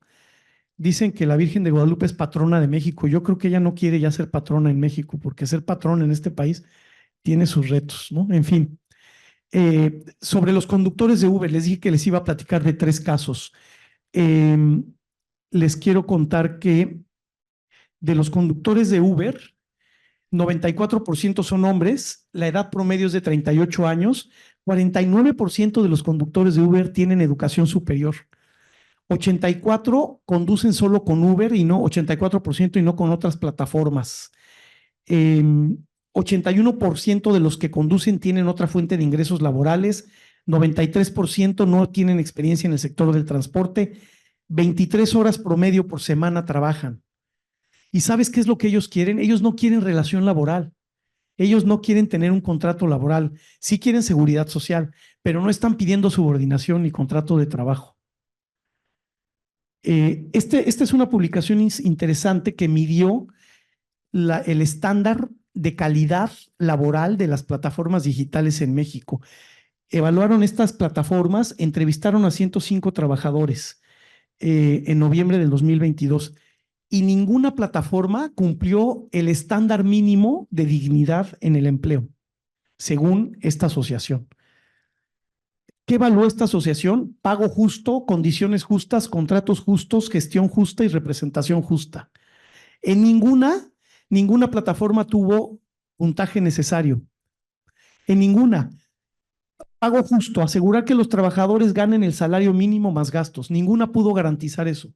Dicen que la Virgen de Guadalupe es patrona de México. Yo creo que ella no quiere ya ser patrona en México, porque ser patrona en este país tiene sus retos, ¿no? En fin, sobre los conductores de Uber, les dije que les iba a platicar de 3 casos. Eh, Les quiero contar que de los conductores de Uber, 94% son hombres, la edad promedio es de 38 años, 49% de los conductores de Uber tienen educación superior. 84 conducen solo con Uber y no, 84% y no con otras plataformas. Eh, 81% de los que conducen tienen otra fuente de ingresos laborales, 93% no tienen experiencia en el sector del transporte, 23 horas promedio por semana trabajan. ¿Y sabes qué es lo que ellos quieren? Ellos no quieren relación laboral. Ellos no quieren tener un contrato laboral. Sí quieren seguridad social, pero no están pidiendo subordinación ni contrato de trabajo. Esta es una publicación interesante que midió el estándar de calidad laboral de las plataformas digitales en México. Evaluaron estas plataformas, entrevistaron a 105 trabajadores en noviembre del 2022 y ninguna plataforma cumplió el estándar mínimo de dignidad en el empleo, según esta asociación. ¿Qué evaluó esta asociación? Pago justo, condiciones justas, contratos justos, gestión justa y representación justa. En ninguna plataforma tuvo puntaje necesario. En ninguna. Pago justo, asegurar que los trabajadores ganen el salario mínimo más gastos. Ninguna pudo garantizar eso.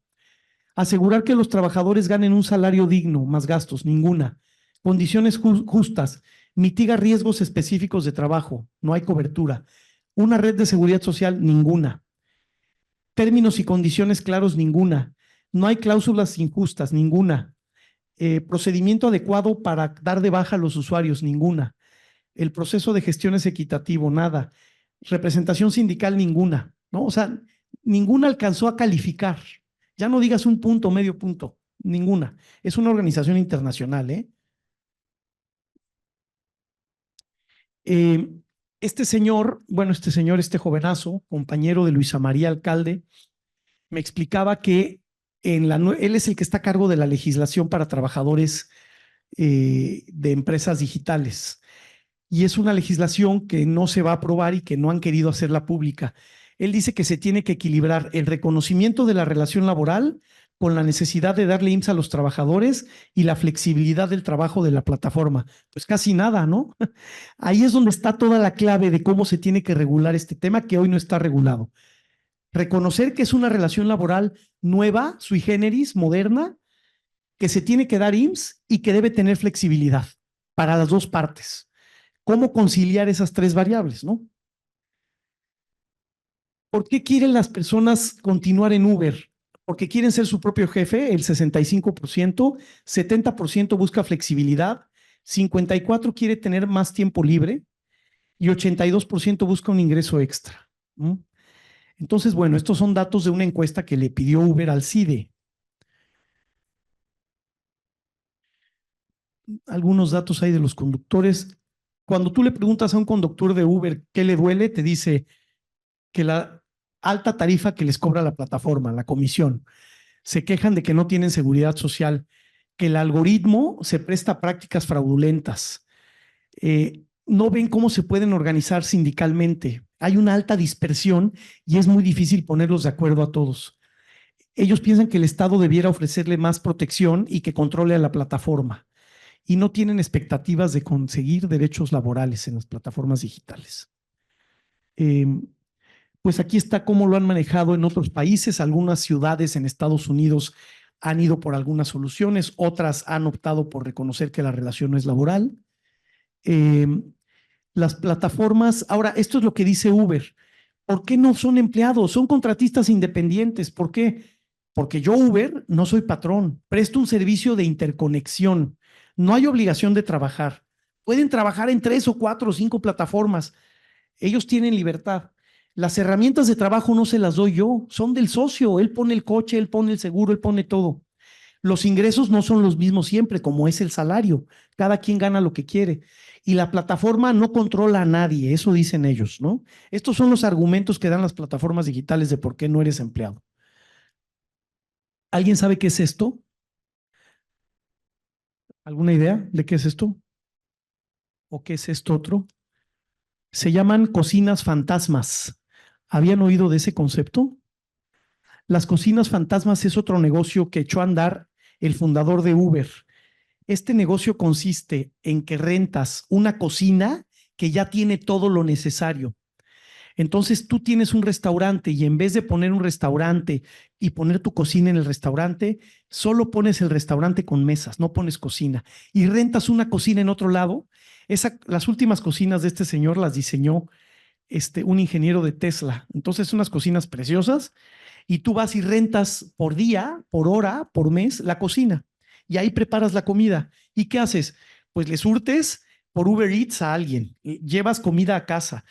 Asegurar que los trabajadores ganen un salario digno más gastos. Ninguna. Condiciones justas. Mitiga riesgos específicos de trabajo. No hay cobertura. Una red de seguridad social. Ninguna. Términos y condiciones claros. Ninguna. No hay cláusulas injustas. Ninguna. Procedimiento adecuado para dar de baja a los usuarios, ninguna. El proceso de gestión es equitativo, nada. Representación sindical, ninguna, ¿no? O sea, ninguna alcanzó a calificar. Ya no digas un punto, medio punto, ninguna. Es una organización internacional, ¿eh? Este señor, bueno, este jovenazo, compañero de Luisa María Alcalde, me explicaba que él es el que está a cargo de la legislación para trabajadores de empresas digitales. Y es una legislación que no se va a aprobar y que no han querido hacerla pública. Él dice que se tiene que equilibrar el reconocimiento de la relación laboral con la necesidad de darle IMSS a los trabajadores y la flexibilidad del trabajo de la plataforma. Pues casi nada, ¿no? Ahí es donde está toda la clave de cómo se tiene que regular este tema que hoy no está regulado. Reconocer que es una relación laboral nueva, sui generis, moderna, que se tiene que dar IMSS y que debe tener flexibilidad para las dos partes. ¿Cómo conciliar esas 3 variables, no? ¿Por qué quieren las personas continuar en Uber? Porque quieren ser su propio jefe, el 65%, 70% busca flexibilidad, 54% quiere tener más tiempo libre y 82% busca un ingreso extra, ¿no? Entonces, bueno, estos son datos de una encuesta que le pidió Uber al CIDE. Algunos datos hay de los conductores. Cuando tú le preguntas a un conductor de Uber qué le duele, te dice que la alta tarifa que les cobra la plataforma, la comisión. Se quejan de que no tienen seguridad social, que el algoritmo se presta a prácticas fraudulentas. No ven cómo se pueden organizar sindicalmente. Hay una alta dispersión y es muy difícil ponerlos de acuerdo a todos. Ellos piensan que el Estado debiera ofrecerle más protección y que controle a la plataforma y no tienen expectativas de conseguir derechos laborales en las plataformas digitales. Pues aquí está cómo lo han manejado en otros países. Algunas ciudades en Estados Unidos han ido por algunas soluciones, otras han optado por reconocer que la relación no es laboral. Las plataformas, ahora, esto es lo que dice Uber. ¿Por qué no son empleados? Son contratistas independientes. ¿Por qué? Porque yo, Uber, no soy patrón. Presto un servicio de interconexión. No hay obligación de trabajar. Pueden trabajar en 3 o 4 o 5 plataformas. Ellos tienen libertad. Las herramientas de trabajo no se las doy yo, son del socio. Él pone el coche, él pone el seguro, él pone todo. Los ingresos no son los mismos siempre, como es el salario. Cada quien gana lo que quiere. y la plataforma no controla a nadie, eso dicen ellos, ¿no? Estos son los argumentos que dan las plataformas digitales de por qué no eres empleado. ¿Alguien sabe qué es esto? ¿Alguna idea de qué es esto? ¿O qué es esto otro? Se llaman cocinas fantasmas. ¿Habían oído de ese concepto? Las cocinas fantasmas es otro negocio que echó a andar el fundador de Uber. Este negocio consiste en que rentas una cocina que ya tiene todo lo necesario. Entonces tú tienes un restaurante y en vez de poner un restaurante y poner tu cocina en el restaurante, solo pones el restaurante con mesas, no pones cocina. Y rentas una cocina en otro lado. Las últimas cocinas de este señor las diseñó un ingeniero de Tesla. Entonces, unas cocinas preciosas y tú vas y rentas por día, por hora, por mes la cocina y ahí preparas la comida. ¿Y qué haces? Pues le surtes por Uber Eats a alguien, llevas comida a casa.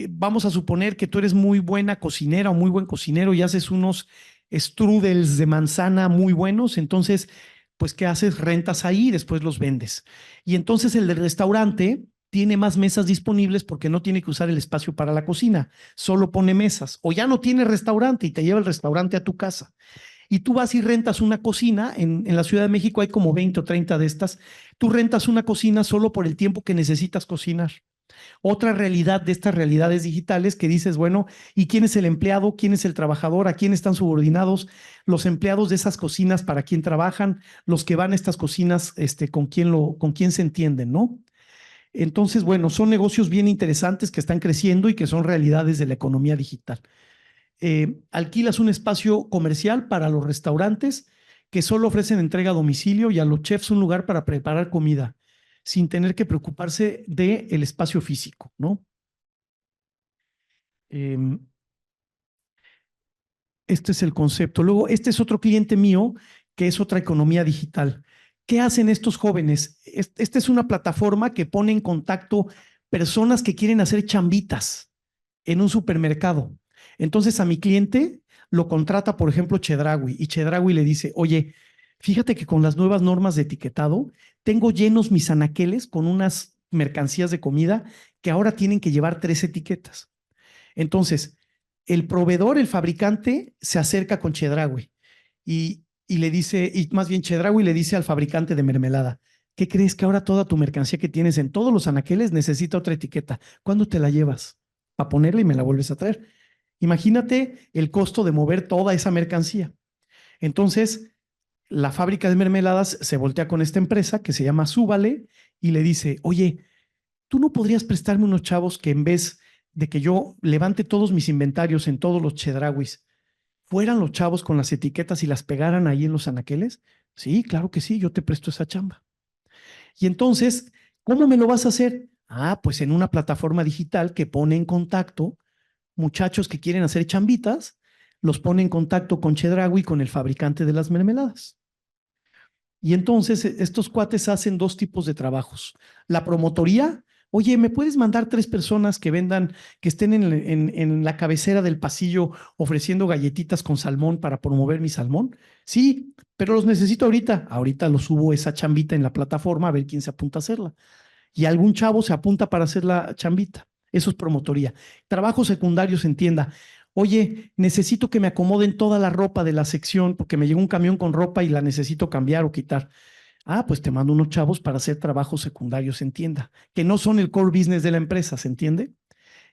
Vamos a suponer que tú eres muy buena cocinera o muy buen cocinero y haces unos strudels de manzana muy buenos, entonces, pues, ¿qué haces? Rentas ahí y después los vendes. Y entonces el del restaurante tiene más mesas disponibles porque no tiene que usar el espacio para la cocina, solo pone mesas, o ya no tiene restaurante y te lleva el restaurante a tu casa. Y tú vas y rentas una cocina, en la Ciudad de México hay como 20 o 30 de estas, tú rentas una cocina solo por el tiempo que necesitas cocinar. Otra realidad de estas realidades digitales que dices, bueno, ¿y quién es el empleado? ¿Quién es el trabajador? ¿A quién están subordinados? Los empleados de esas cocinas, ¿para quién trabajan? Los que van a estas cocinas, con quién se entienden, ¿no? Entonces, bueno, son negocios bien interesantes que están creciendo y que son realidades de la economía digital. Alquilas un espacio comercial para los restaurantes que solo ofrecen entrega a domicilio y a los chefs un lugar para preparar comida sin tener que preocuparse del espacio físico, ¿no? Eh, este es el concepto. Luego, este es otro cliente mío que es otra economía digital. ¿Qué hacen estos jóvenes? Esta es una plataforma que pone en contacto personas que quieren hacer chambitas en un supermercado. Entonces a mi cliente lo contrata, por ejemplo, Chedraui, y Chedraui le dice, oye, fíjate que con las nuevas normas de etiquetado, tengo llenos mis anaqueles con unas mercancías de comida que ahora tienen que llevar 3 etiquetas. Entonces, el proveedor, el fabricante, se acerca con Chedraui y le dice, y más bien Chedraui le dice al fabricante de mermelada, ¿qué crees que ahora toda tu mercancía que tienes en todos los anaqueles necesita otra etiqueta? ¿Cuándo te la llevas? Para ponerla y me la vuelves a traer. Imagínate el costo de mover toda esa mercancía. Entonces, la fábrica de mermeladas se voltea con esta empresa que se llama Súbale y le dice, oye, ¿tú no podrías prestarme unos chavos que en vez de que yo levante todos mis inventarios en todos los Chedrauis, fueran los chavos con las etiquetas y las pegaran ahí en los anaqueles? Sí, claro que sí, yo te presto esa chamba. Y entonces, ¿cómo me lo vas a hacer? Ah, pues en una plataforma digital que pone en contacto muchachos que quieren hacer chambitas, los pone en contacto con Chedraui, con el fabricante de las mermeladas. Y entonces estos cuates hacen 2 tipos de trabajos. La promotoría, oye, ¿me puedes mandar 3 personas que vendan, que estén en la cabecera del pasillo ofreciendo galletitas con salmón para promover mi salmón? Sí, pero los necesito ahorita. Ahorita los subo esa chambita en la plataforma a ver quién se apunta a hacerla. Y algún chavo se apunta para hacer la chambita. Eso es promotoría. Trabajos secundarios en tienda. Oye, necesito que me acomoden toda la ropa de la sección porque me llegó un camión con ropa y la necesito cambiar o quitar. Ah, pues te mando unos chavos para hacer trabajos secundarios en tienda, que no son el core business de la empresa, ¿se entiende?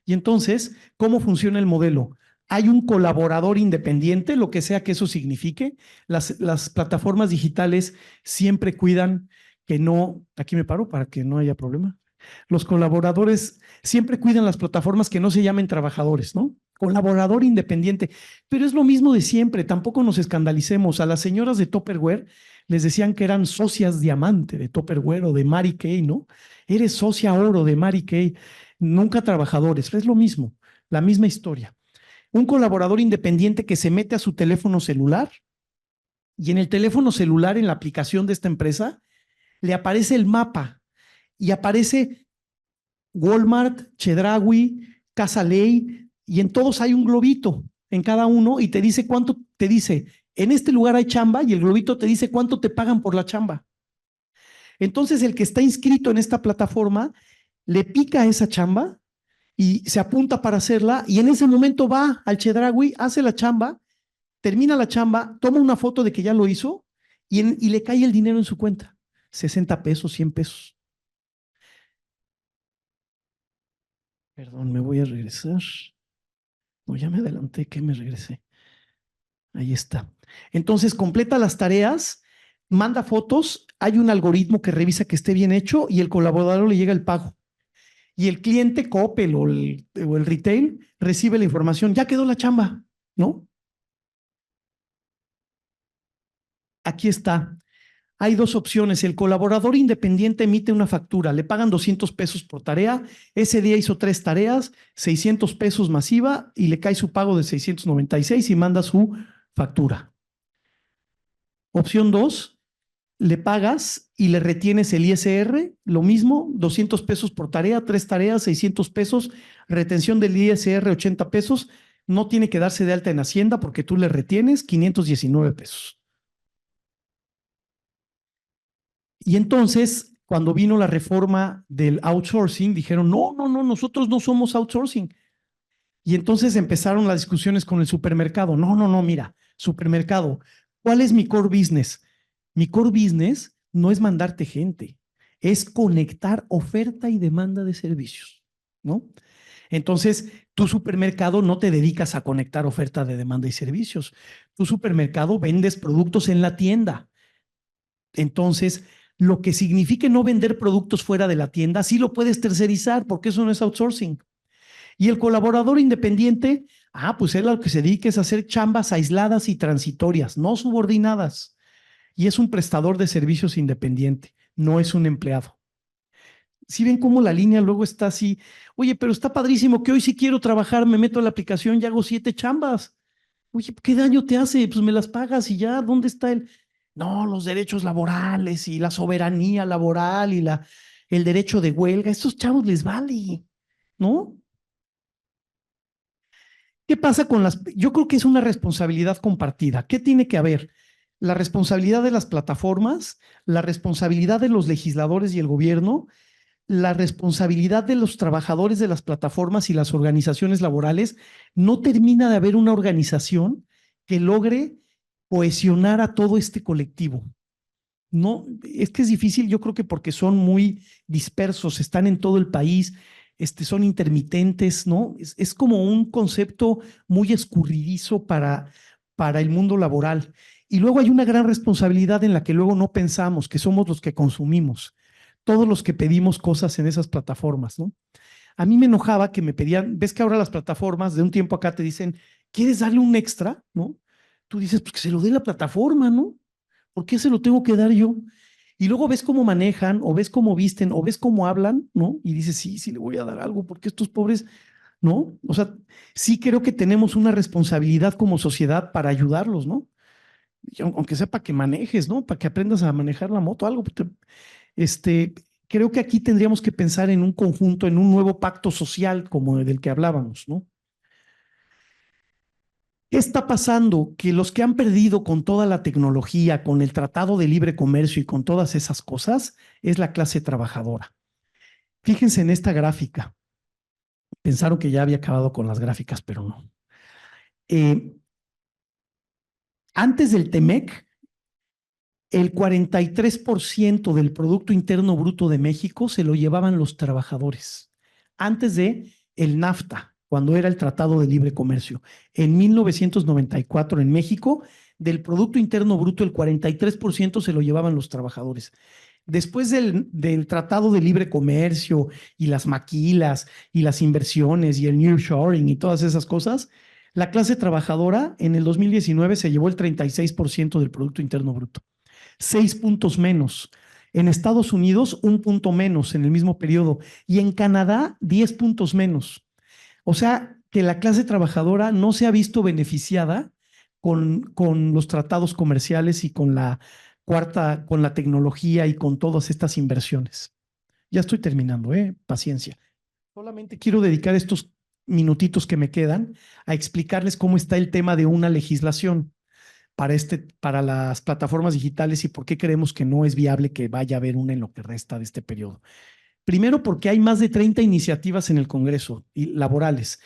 Y entonces, ¿cómo funciona el modelo? Hay un colaborador independiente, lo que sea que eso signifique. Las plataformas digitales siempre cuidan que no, aquí me paro para que no haya problema. Los colaboradores siempre cuidan las plataformas que no se llamen trabajadores, ¿no? Colaborador independiente. Pero es lo mismo de siempre, tampoco nos escandalicemos. A las señoras de Tupperware les decían que eran socias diamante de Tupperware o de Mary Kay, ¿no? Eres socia oro de Mary Kay, nunca trabajadores. Es lo mismo, la misma historia. Un colaborador independiente que se mete a su teléfono celular y en el teléfono celular, en la aplicación de esta empresa, le aparece el mapa y aparece Walmart, Chedraui, Casa Ley, y en todos hay un globito en cada uno y te dice cuánto, te dice, en este lugar hay chamba y el globito te dice cuánto te pagan por la chamba. Entonces, el que está inscrito en esta plataforma le pica a esa chamba y se apunta para hacerla y en ese momento va al Chedraui, hace la chamba, termina la chamba, toma una foto de que ya lo hizo y le cae el dinero en su cuenta. 60 pesos, 100 pesos. Perdón, me voy a regresar. No, ya me adelanté, que me regresé. Ahí está. Entonces, completa las tareas, manda fotos, hay un algoritmo que revisa que esté bien hecho y el colaborador le llega el pago. Y el cliente, Coppel o el retail, recibe la información, ya quedó la chamba, ¿no? Aquí está. Hay dos opciones. El colaborador independiente emite una factura, le pagan 200 pesos por tarea, ese día hizo 3 tareas, 600 pesos masiva y le cae su pago de 696 y manda su factura. Opción 2, le pagas y le retienes el ISR, lo mismo, 200 pesos por tarea, 3 tareas, 600 pesos, retención del ISR 80 pesos, no tiene que darse de alta en Hacienda porque tú le retienes 519 pesos. Y entonces, cuando vino la reforma del outsourcing, dijeron, no, no, no, nosotros no somos outsourcing. Y entonces empezaron las discusiones con el supermercado. No, no, no, mira, supermercado, ¿cuál es mi core business? Mi core business no es mandarte gente, es conectar oferta y demanda de servicios, ¿no? Entonces, tu supermercado no te dedicas a conectar oferta de demanda y servicios. Tu supermercado vendes productos en la tienda. Entonces, lo que signifique no vender productos fuera de la tienda, sí lo puedes tercerizar porque eso no es outsourcing. Y el colaborador independiente, pues él a lo que se dedica es a hacer chambas aisladas y transitorias, no subordinadas. Y es un prestador de servicios independiente, no es un empleado. Si ven cómo la línea luego está así, oye, pero está padrísimo que hoy sí quiero trabajar, me meto a la aplicación y hago 7 chambas. Oye, ¿qué daño te hace? Pues me las pagas y ya, ¿dónde está el? No, los derechos laborales y la soberanía laboral y el derecho de huelga, a estos chavos les vale, ¿no? ¿Qué pasa con las? Yo creo que es una responsabilidad compartida. ¿Qué tiene que haber? La responsabilidad de las plataformas, la responsabilidad de los legisladores y el gobierno, la responsabilidad de los trabajadores de las plataformas y las organizaciones laborales. No termina de haber una organización que logre cohesionar a todo este colectivo. No, es que es difícil, yo creo que porque son muy dispersos, están en todo el país, son intermitentes, ¿no? Es como un concepto muy escurridizo para el mundo laboral. Y luego hay una gran responsabilidad en la que luego no pensamos, que somos los que consumimos, todos los que pedimos cosas en esas plataformas, ¿no? A mí me enojaba que me pedían, ves que ahora las plataformas de un tiempo acá te dicen, ¿quieres darle un extra? ¿No? Tú dices, pues que se lo dé la plataforma, ¿no? ¿Por qué se lo tengo que dar yo? Y luego ves cómo manejan, o ves cómo visten, o ves cómo hablan, ¿no? Y dices, sí, sí le voy a dar algo, porque estos pobres, ¿no? O sea, sí creo que tenemos una responsabilidad como sociedad para ayudarlos, ¿no? Y aunque sea para que manejes, ¿no? Para que aprendas a manejar la moto, algo. Este, creo que aquí tendríamos que pensar en un conjunto, en un nuevo pacto social como del que hablábamos, ¿no? ¿Qué está pasando? Que los que han perdido con toda la tecnología, con el Tratado de Libre Comercio y con todas esas cosas, es la clase trabajadora. Fíjense en esta gráfica. Pensaron que ya había acabado con las gráficas, pero no. Eh, Antes del TEMEC, el 43% del Producto Interno Bruto de México se lo llevaban los trabajadores. Antes de el NAFTA, cuando era el Tratado de Libre Comercio. En 1994 en México, del Producto Interno Bruto, el 43% se lo llevaban los trabajadores. Después del Tratado de Libre Comercio y las maquilas y las inversiones y el nearshoring y todas esas cosas, la clase trabajadora en el 2019 se llevó el 36% del Producto Interno Bruto. 6 puntos menos. En Estados Unidos, 1 punto menos en el mismo periodo. Y en Canadá, 10 puntos menos. O sea, que la clase trabajadora no se ha visto beneficiada con los tratados comerciales y con la tecnología y con todas estas inversiones. Ya estoy terminando, paciencia. Solamente quiero dedicar estos minutitos que me quedan a explicarles cómo está el tema de una legislación. para las plataformas digitales y por qué creemos que no es viable que vaya a haber una en lo que resta de este periodo. Primero, porque hay más de 30 iniciativas en el Congreso y laborales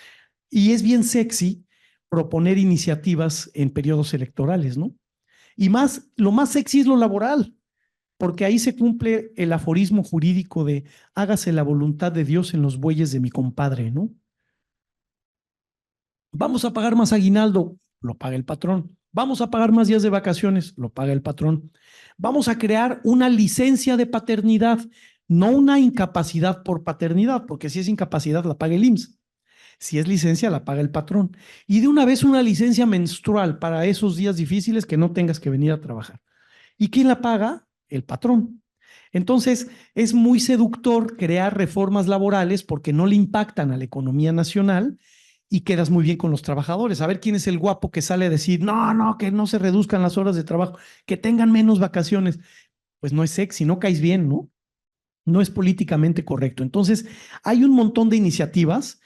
y es bien sexy proponer iniciativas en periodos electorales, ¿no? Y más, lo más sexy es lo laboral, porque ahí se cumple el aforismo jurídico de hágase la voluntad de Dios en los bueyes de mi compadre, ¿no? Vamos a pagar más aguinaldo, lo paga el patrón. Vamos a pagar más días de vacaciones, lo paga el patrón. Vamos a crear una licencia de paternidad, no una incapacidad por paternidad, porque si es incapacidad la paga el IMSS. Si es licencia, la paga el patrón. Y de una vez una licencia menstrual para esos días difíciles que no tengas que venir a trabajar. ¿Y quién la paga? El patrón. Entonces, es muy seductor crear reformas laborales porque no le impactan a la economía nacional y quedas muy bien con los trabajadores. A ver quién es el guapo que sale a decir, no, no, que no se reduzcan las horas de trabajo, que tengan menos vacaciones. Pues no es sexy, no caes bien, ¿no? No es políticamente correcto. Entonces, hay un montón de iniciativas.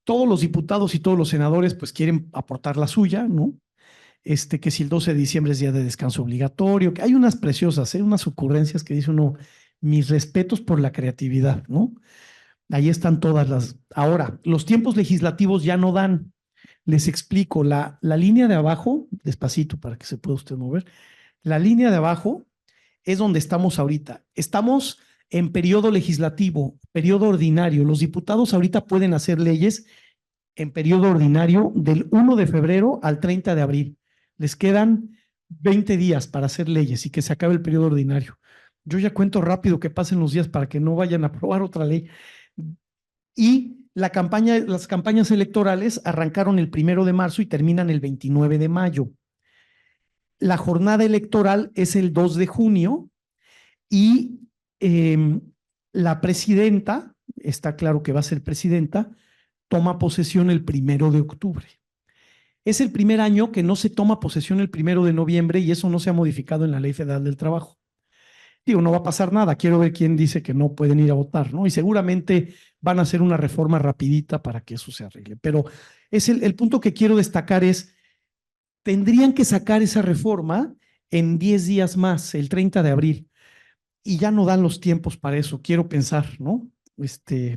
Todos los diputados y todos los senadores pues quieren aportar la suya, ¿no? Que si el 12 de diciembre es día de descanso obligatorio, que hay unas preciosas, unas ocurrencias que dice uno, mis respetos por la creatividad, ¿no? Ahí están todas las. Ahora, los tiempos legislativos ya no dan. Les explico, la línea de abajo, despacito para que se pueda usted mover, la línea de abajo es donde estamos ahorita. Estamos en periodo legislativo, periodo ordinario. Los diputados ahorita pueden hacer leyes en periodo ordinario del 1 de febrero al 30 de abril. Les quedan 20 días para hacer leyes y que se acabe el periodo ordinario. Yo ya cuento rápido que pasen los días para que no vayan a aprobar otra ley. Y las campañas electorales arrancaron el 1 de marzo y terminan el 29 de mayo. La jornada electoral es el 2 de junio y la presidenta, está claro que va a ser presidenta, toma posesión el 1 de octubre. Es el primer año que no se toma posesión el 1 de noviembre y eso no se ha modificado en la Ley Federal del Trabajo. Digo, no va a pasar nada. Quiero ver quién dice que no pueden ir a votar, ¿no? Y seguramente van a hacer una reforma rapidita para que eso se arregle. Pero es el punto que quiero destacar es, tendrían que sacar esa reforma en 10 días más, el 30 de abril. Y ya no dan los tiempos para eso, quiero pensar, ¿no?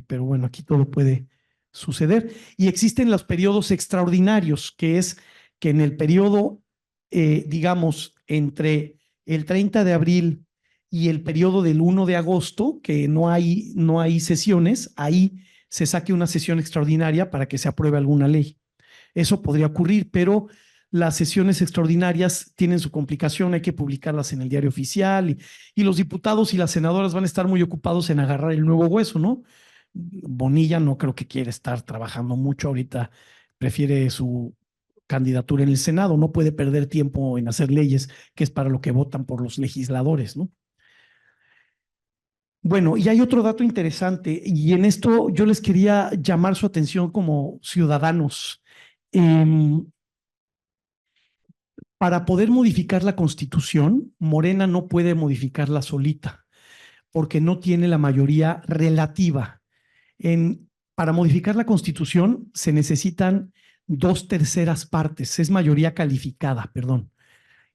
Pero bueno, aquí todo puede suceder. Y existen los periodos extraordinarios, que es que en el periodo, digamos, entre el 30 de abril y el periodo del 1 de agosto, que no hay sesiones, ahí se saque una sesión extraordinaria para que se apruebe alguna ley. Eso podría ocurrir, pero las sesiones extraordinarias tienen su complicación, hay que publicarlas en el diario oficial y los diputados y las senadoras van a estar muy ocupados en agarrar el nuevo hueso, ¿no? Bonilla no creo que quiera estar trabajando mucho ahorita, prefiere su candidatura en el Senado, no puede perder tiempo en hacer leyes, que es para lo que votan por los legisladores, ¿no? Bueno, y hay otro dato interesante, y en esto yo les quería llamar su atención como ciudadanos. Eh, Para poder modificar la Constitución, Morena no puede modificarla solita, porque no tiene la mayoría relativa. Para modificar la Constitución se necesitan 2/3 partes, es mayoría calificada, perdón.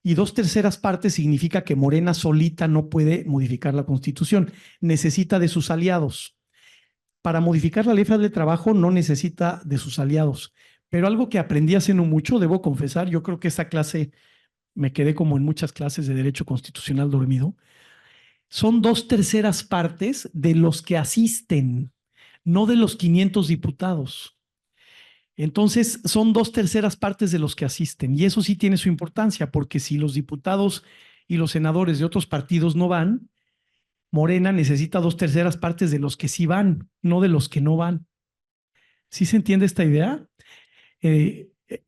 Y 2/3 partes significa que Morena solita no puede modificar la Constitución, necesita de sus aliados. Para modificar la Ley Federal de Trabajo no necesita de sus aliados. Pero algo que aprendí hace no mucho, debo confesar, yo creo que esta clase me quedé como en muchas clases de derecho constitucional dormido, son 2/3 partes de los que asisten, no de los 500 diputados. Entonces, son 2/3 partes de los que asisten y eso sí tiene su importancia porque si los diputados y los senadores de otros partidos no van, Morena necesita 2/3 partes de los que sí van, no de los que no van. ¿Sí se entiende esta idea?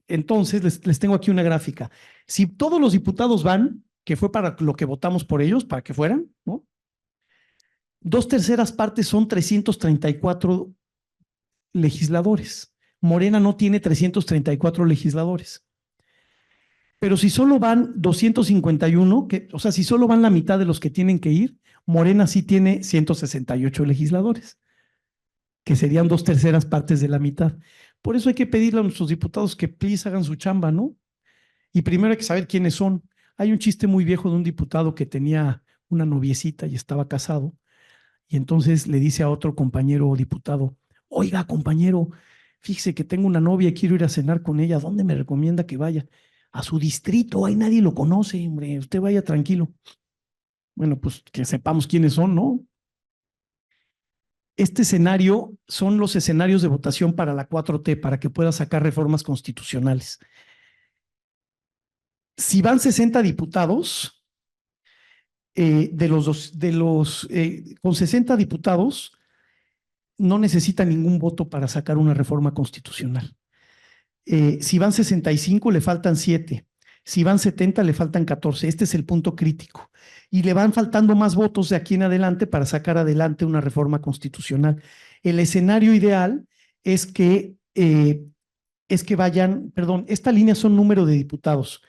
Entonces, les tengo aquí una gráfica. Si todos los diputados van, que fue para lo que votamos por ellos, para que fueran, ¿no? 2/3 partes son 334 legisladores. Morena no tiene 334 legisladores. Pero si solo van 251, o sea, si solo van la mitad de los que tienen que ir, Morena sí tiene 168 legisladores, que serían 2/3 partes de la mitad. Por eso hay que pedirle a nuestros diputados que please hagan su chamba, ¿no? Y primero hay que saber quiénes son. Hay un chiste muy viejo de un diputado que tenía una noviecita y estaba casado, y entonces le dice a otro compañero diputado: oiga, compañero, fíjese que tengo una novia y quiero ir a cenar con ella. ¿Dónde me recomienda que vaya? A su distrito, ahí nadie lo conoce, hombre, usted vaya tranquilo. Bueno, pues que sepamos quiénes son, ¿no? Este escenario son los escenarios de votación para la 4T, para que pueda sacar reformas constitucionales. Si van 60 diputados, con 60 diputados, no necesita ningún voto para sacar una reforma constitucional. Si van 65, le faltan 7. Si van 70, le faltan 14. Este es el punto crítico. Y le van faltando más votos de aquí en adelante para sacar adelante una reforma constitucional. El escenario ideal es que vayan, perdón, esta línea son número de diputados.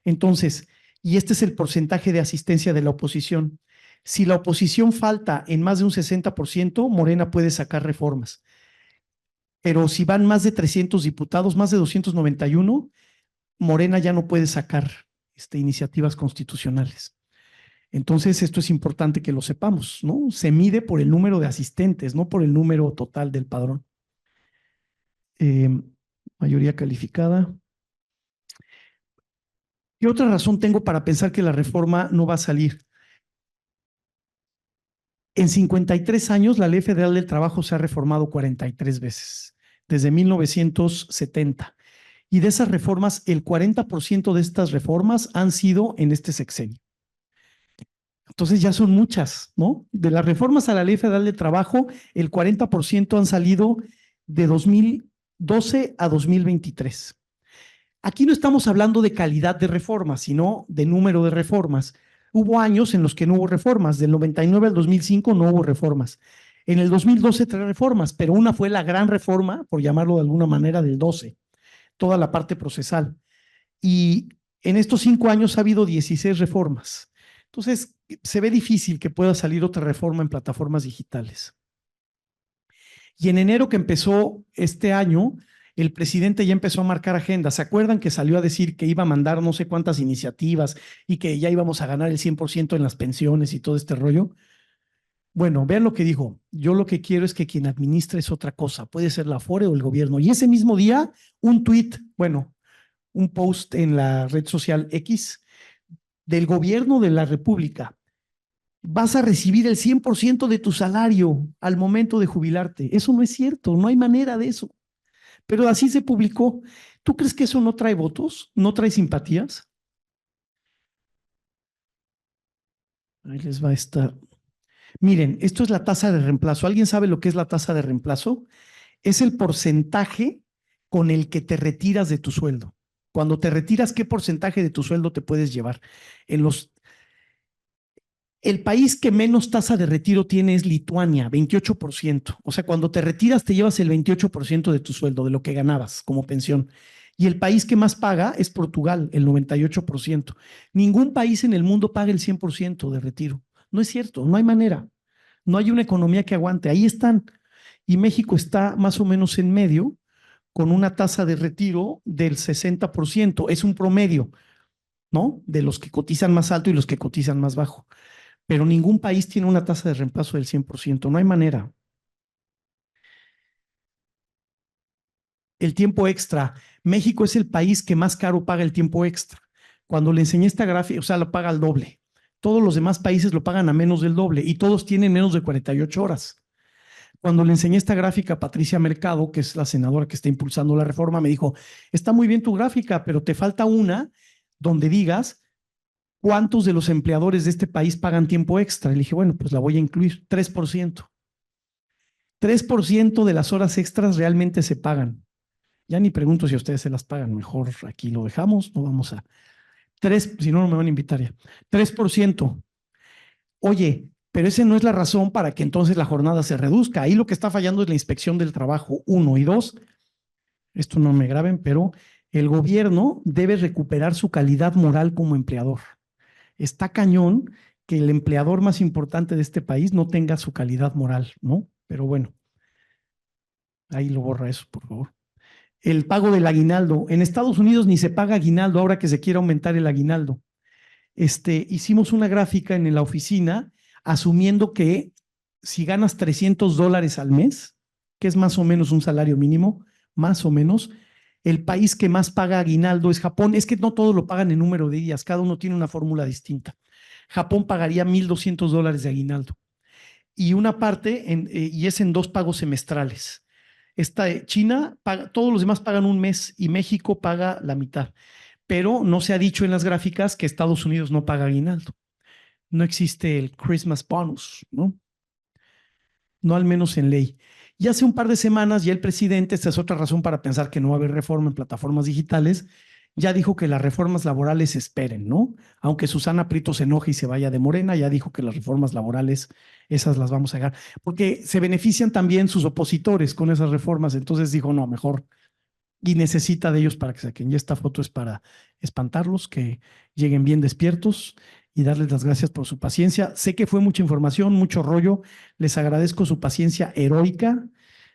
Entonces, y este es el porcentaje de asistencia de la oposición. Si la oposición falta en más de un 60%, Morena puede sacar reformas. Pero si van más de 300 diputados, más de 291, Morena ya no puede sacar iniciativas constitucionales. Entonces, esto es importante que lo sepamos, ¿no? Se mide por el número de asistentes, no por el número total del padrón. Eh, Mayoría calificada. ¿Qué otra razón tengo para pensar que la reforma no va a salir? En 53 años, la Ley Federal del Trabajo se ha reformado 43 veces, desde 1970. Y de esas reformas, el 40% de estas reformas han sido en este sexenio. Entonces ya son muchas, ¿no? De las reformas a la Ley Federal de Trabajo, el 40% han salido de 2012 a 2023. Aquí no estamos hablando de calidad de reformas, sino de número de reformas. Hubo años en los que no hubo reformas, del 99 al 2005 no hubo reformas. En el 2012 tres reformas, pero una fue la gran reforma, por llamarlo de alguna manera, del 12, toda la parte procesal. Y en estos 5 años ha habido 16 reformas. Entonces, se ve difícil que pueda salir otra reforma en plataformas digitales. Y en enero que empezó este año, el presidente ya empezó a marcar agenda. ¿Se acuerdan que salió a decir que iba a mandar no sé cuántas iniciativas y que ya íbamos a ganar el 100% en las pensiones y todo este rollo? Bueno, vean lo que dijo. Yo lo que quiero es que quien administre es otra cosa. Puede ser la Afore o el gobierno. Y ese mismo día, un tuit, bueno, un post en la red social X del gobierno de la República: vas a recibir el 100% de tu salario al momento de jubilarte. Eso no es cierto, no hay manera de eso. Pero así se publicó. ¿Tú crees que eso no trae votos? ¿No trae simpatías? Ahí les va esta. Miren, esto es la tasa de reemplazo. ¿Alguien sabe lo que es la tasa de reemplazo? Es el porcentaje con el que te retiras de tu sueldo. Cuando te retiras, ¿qué porcentaje de tu sueldo te puedes llevar? El país que menos tasa de retiro tiene es Lituania, 28%. O sea, cuando te retiras te llevas el 28% de tu sueldo, de lo que ganabas como pensión. Y el país que más paga es Portugal, el 98%. Ningún país en el mundo paga el 100% de retiro. No es cierto, no hay manera. No hay una economía que aguante. Ahí están. Y México está más o menos en medio, con una tasa de retiro del 60%. Es un promedio, ¿no? De los que cotizan más alto y los que cotizan más bajo. Pero ningún país tiene una tasa de reemplazo del 100%, no hay manera. El tiempo extra. México es el país que más caro paga el tiempo extra. Cuando le enseñé esta gráfica, o sea, lo paga al doble. Todos los demás países lo pagan a menos del doble y todos tienen menos de 48 horas. Cuando le enseñé esta gráfica a Patricia Mercado, que es la senadora que está impulsando la reforma, me dijo: está muy bien tu gráfica, pero te falta una donde digas cuántos de los empleadores de este país pagan tiempo extra. Y le dije: bueno, pues la voy a incluir, 3%. 3% de las horas extras realmente se pagan. Ya ni pregunto si a ustedes se las pagan, mejor aquí lo dejamos, no vamos a. 3, si no, no me van a invitar ya. 3%. Oye, pero esa no es la razón para que entonces la jornada se reduzca. Ahí lo que está fallando es la inspección del trabajo, 1. Y 2, esto no me graben, pero el gobierno debe recuperar su calidad moral como empleador. Está cañón que el empleador más importante de este país no tenga su calidad moral, ¿no? Pero bueno, ahí lo borra eso, por favor. El pago del aguinaldo. En Estados Unidos ni se paga aguinaldo ahora que se quiere aumentar el aguinaldo. Hicimos una gráfica en la oficina asumiendo que si ganas $300 al mes, que es más o menos un salario mínimo, más o menos, el país que más paga aguinaldo es Japón. Es que no todos lo pagan en número de días, cada uno tiene una fórmula distinta. Japón pagaría $1,200 de aguinaldo y una parte, y es en 2 pagos semestrales. China, todos los demás pagan un mes y México paga la mitad, pero no se ha dicho en las gráficas que Estados Unidos no paga aguinaldo. No existe el Christmas bonus, ¿no? No al menos en ley. Y hace un par de semanas ya el presidente, esta es otra razón para pensar que no va a haber reforma en plataformas digitales, ya dijo que las reformas laborales esperen, ¿no? Aunque Susana Prieto se enoje y se vaya de Morena, ya dijo que las reformas laborales, esas las vamos a dejar, porque se benefician también sus opositores con esas reformas, entonces dijo, no, mejor, y necesita de ellos para que saquen. Y esta foto es para espantarlos, que lleguen bien despiertos y darles las gracias por su paciencia. Sé que fue mucha información, mucho rollo, les agradezco su paciencia heroica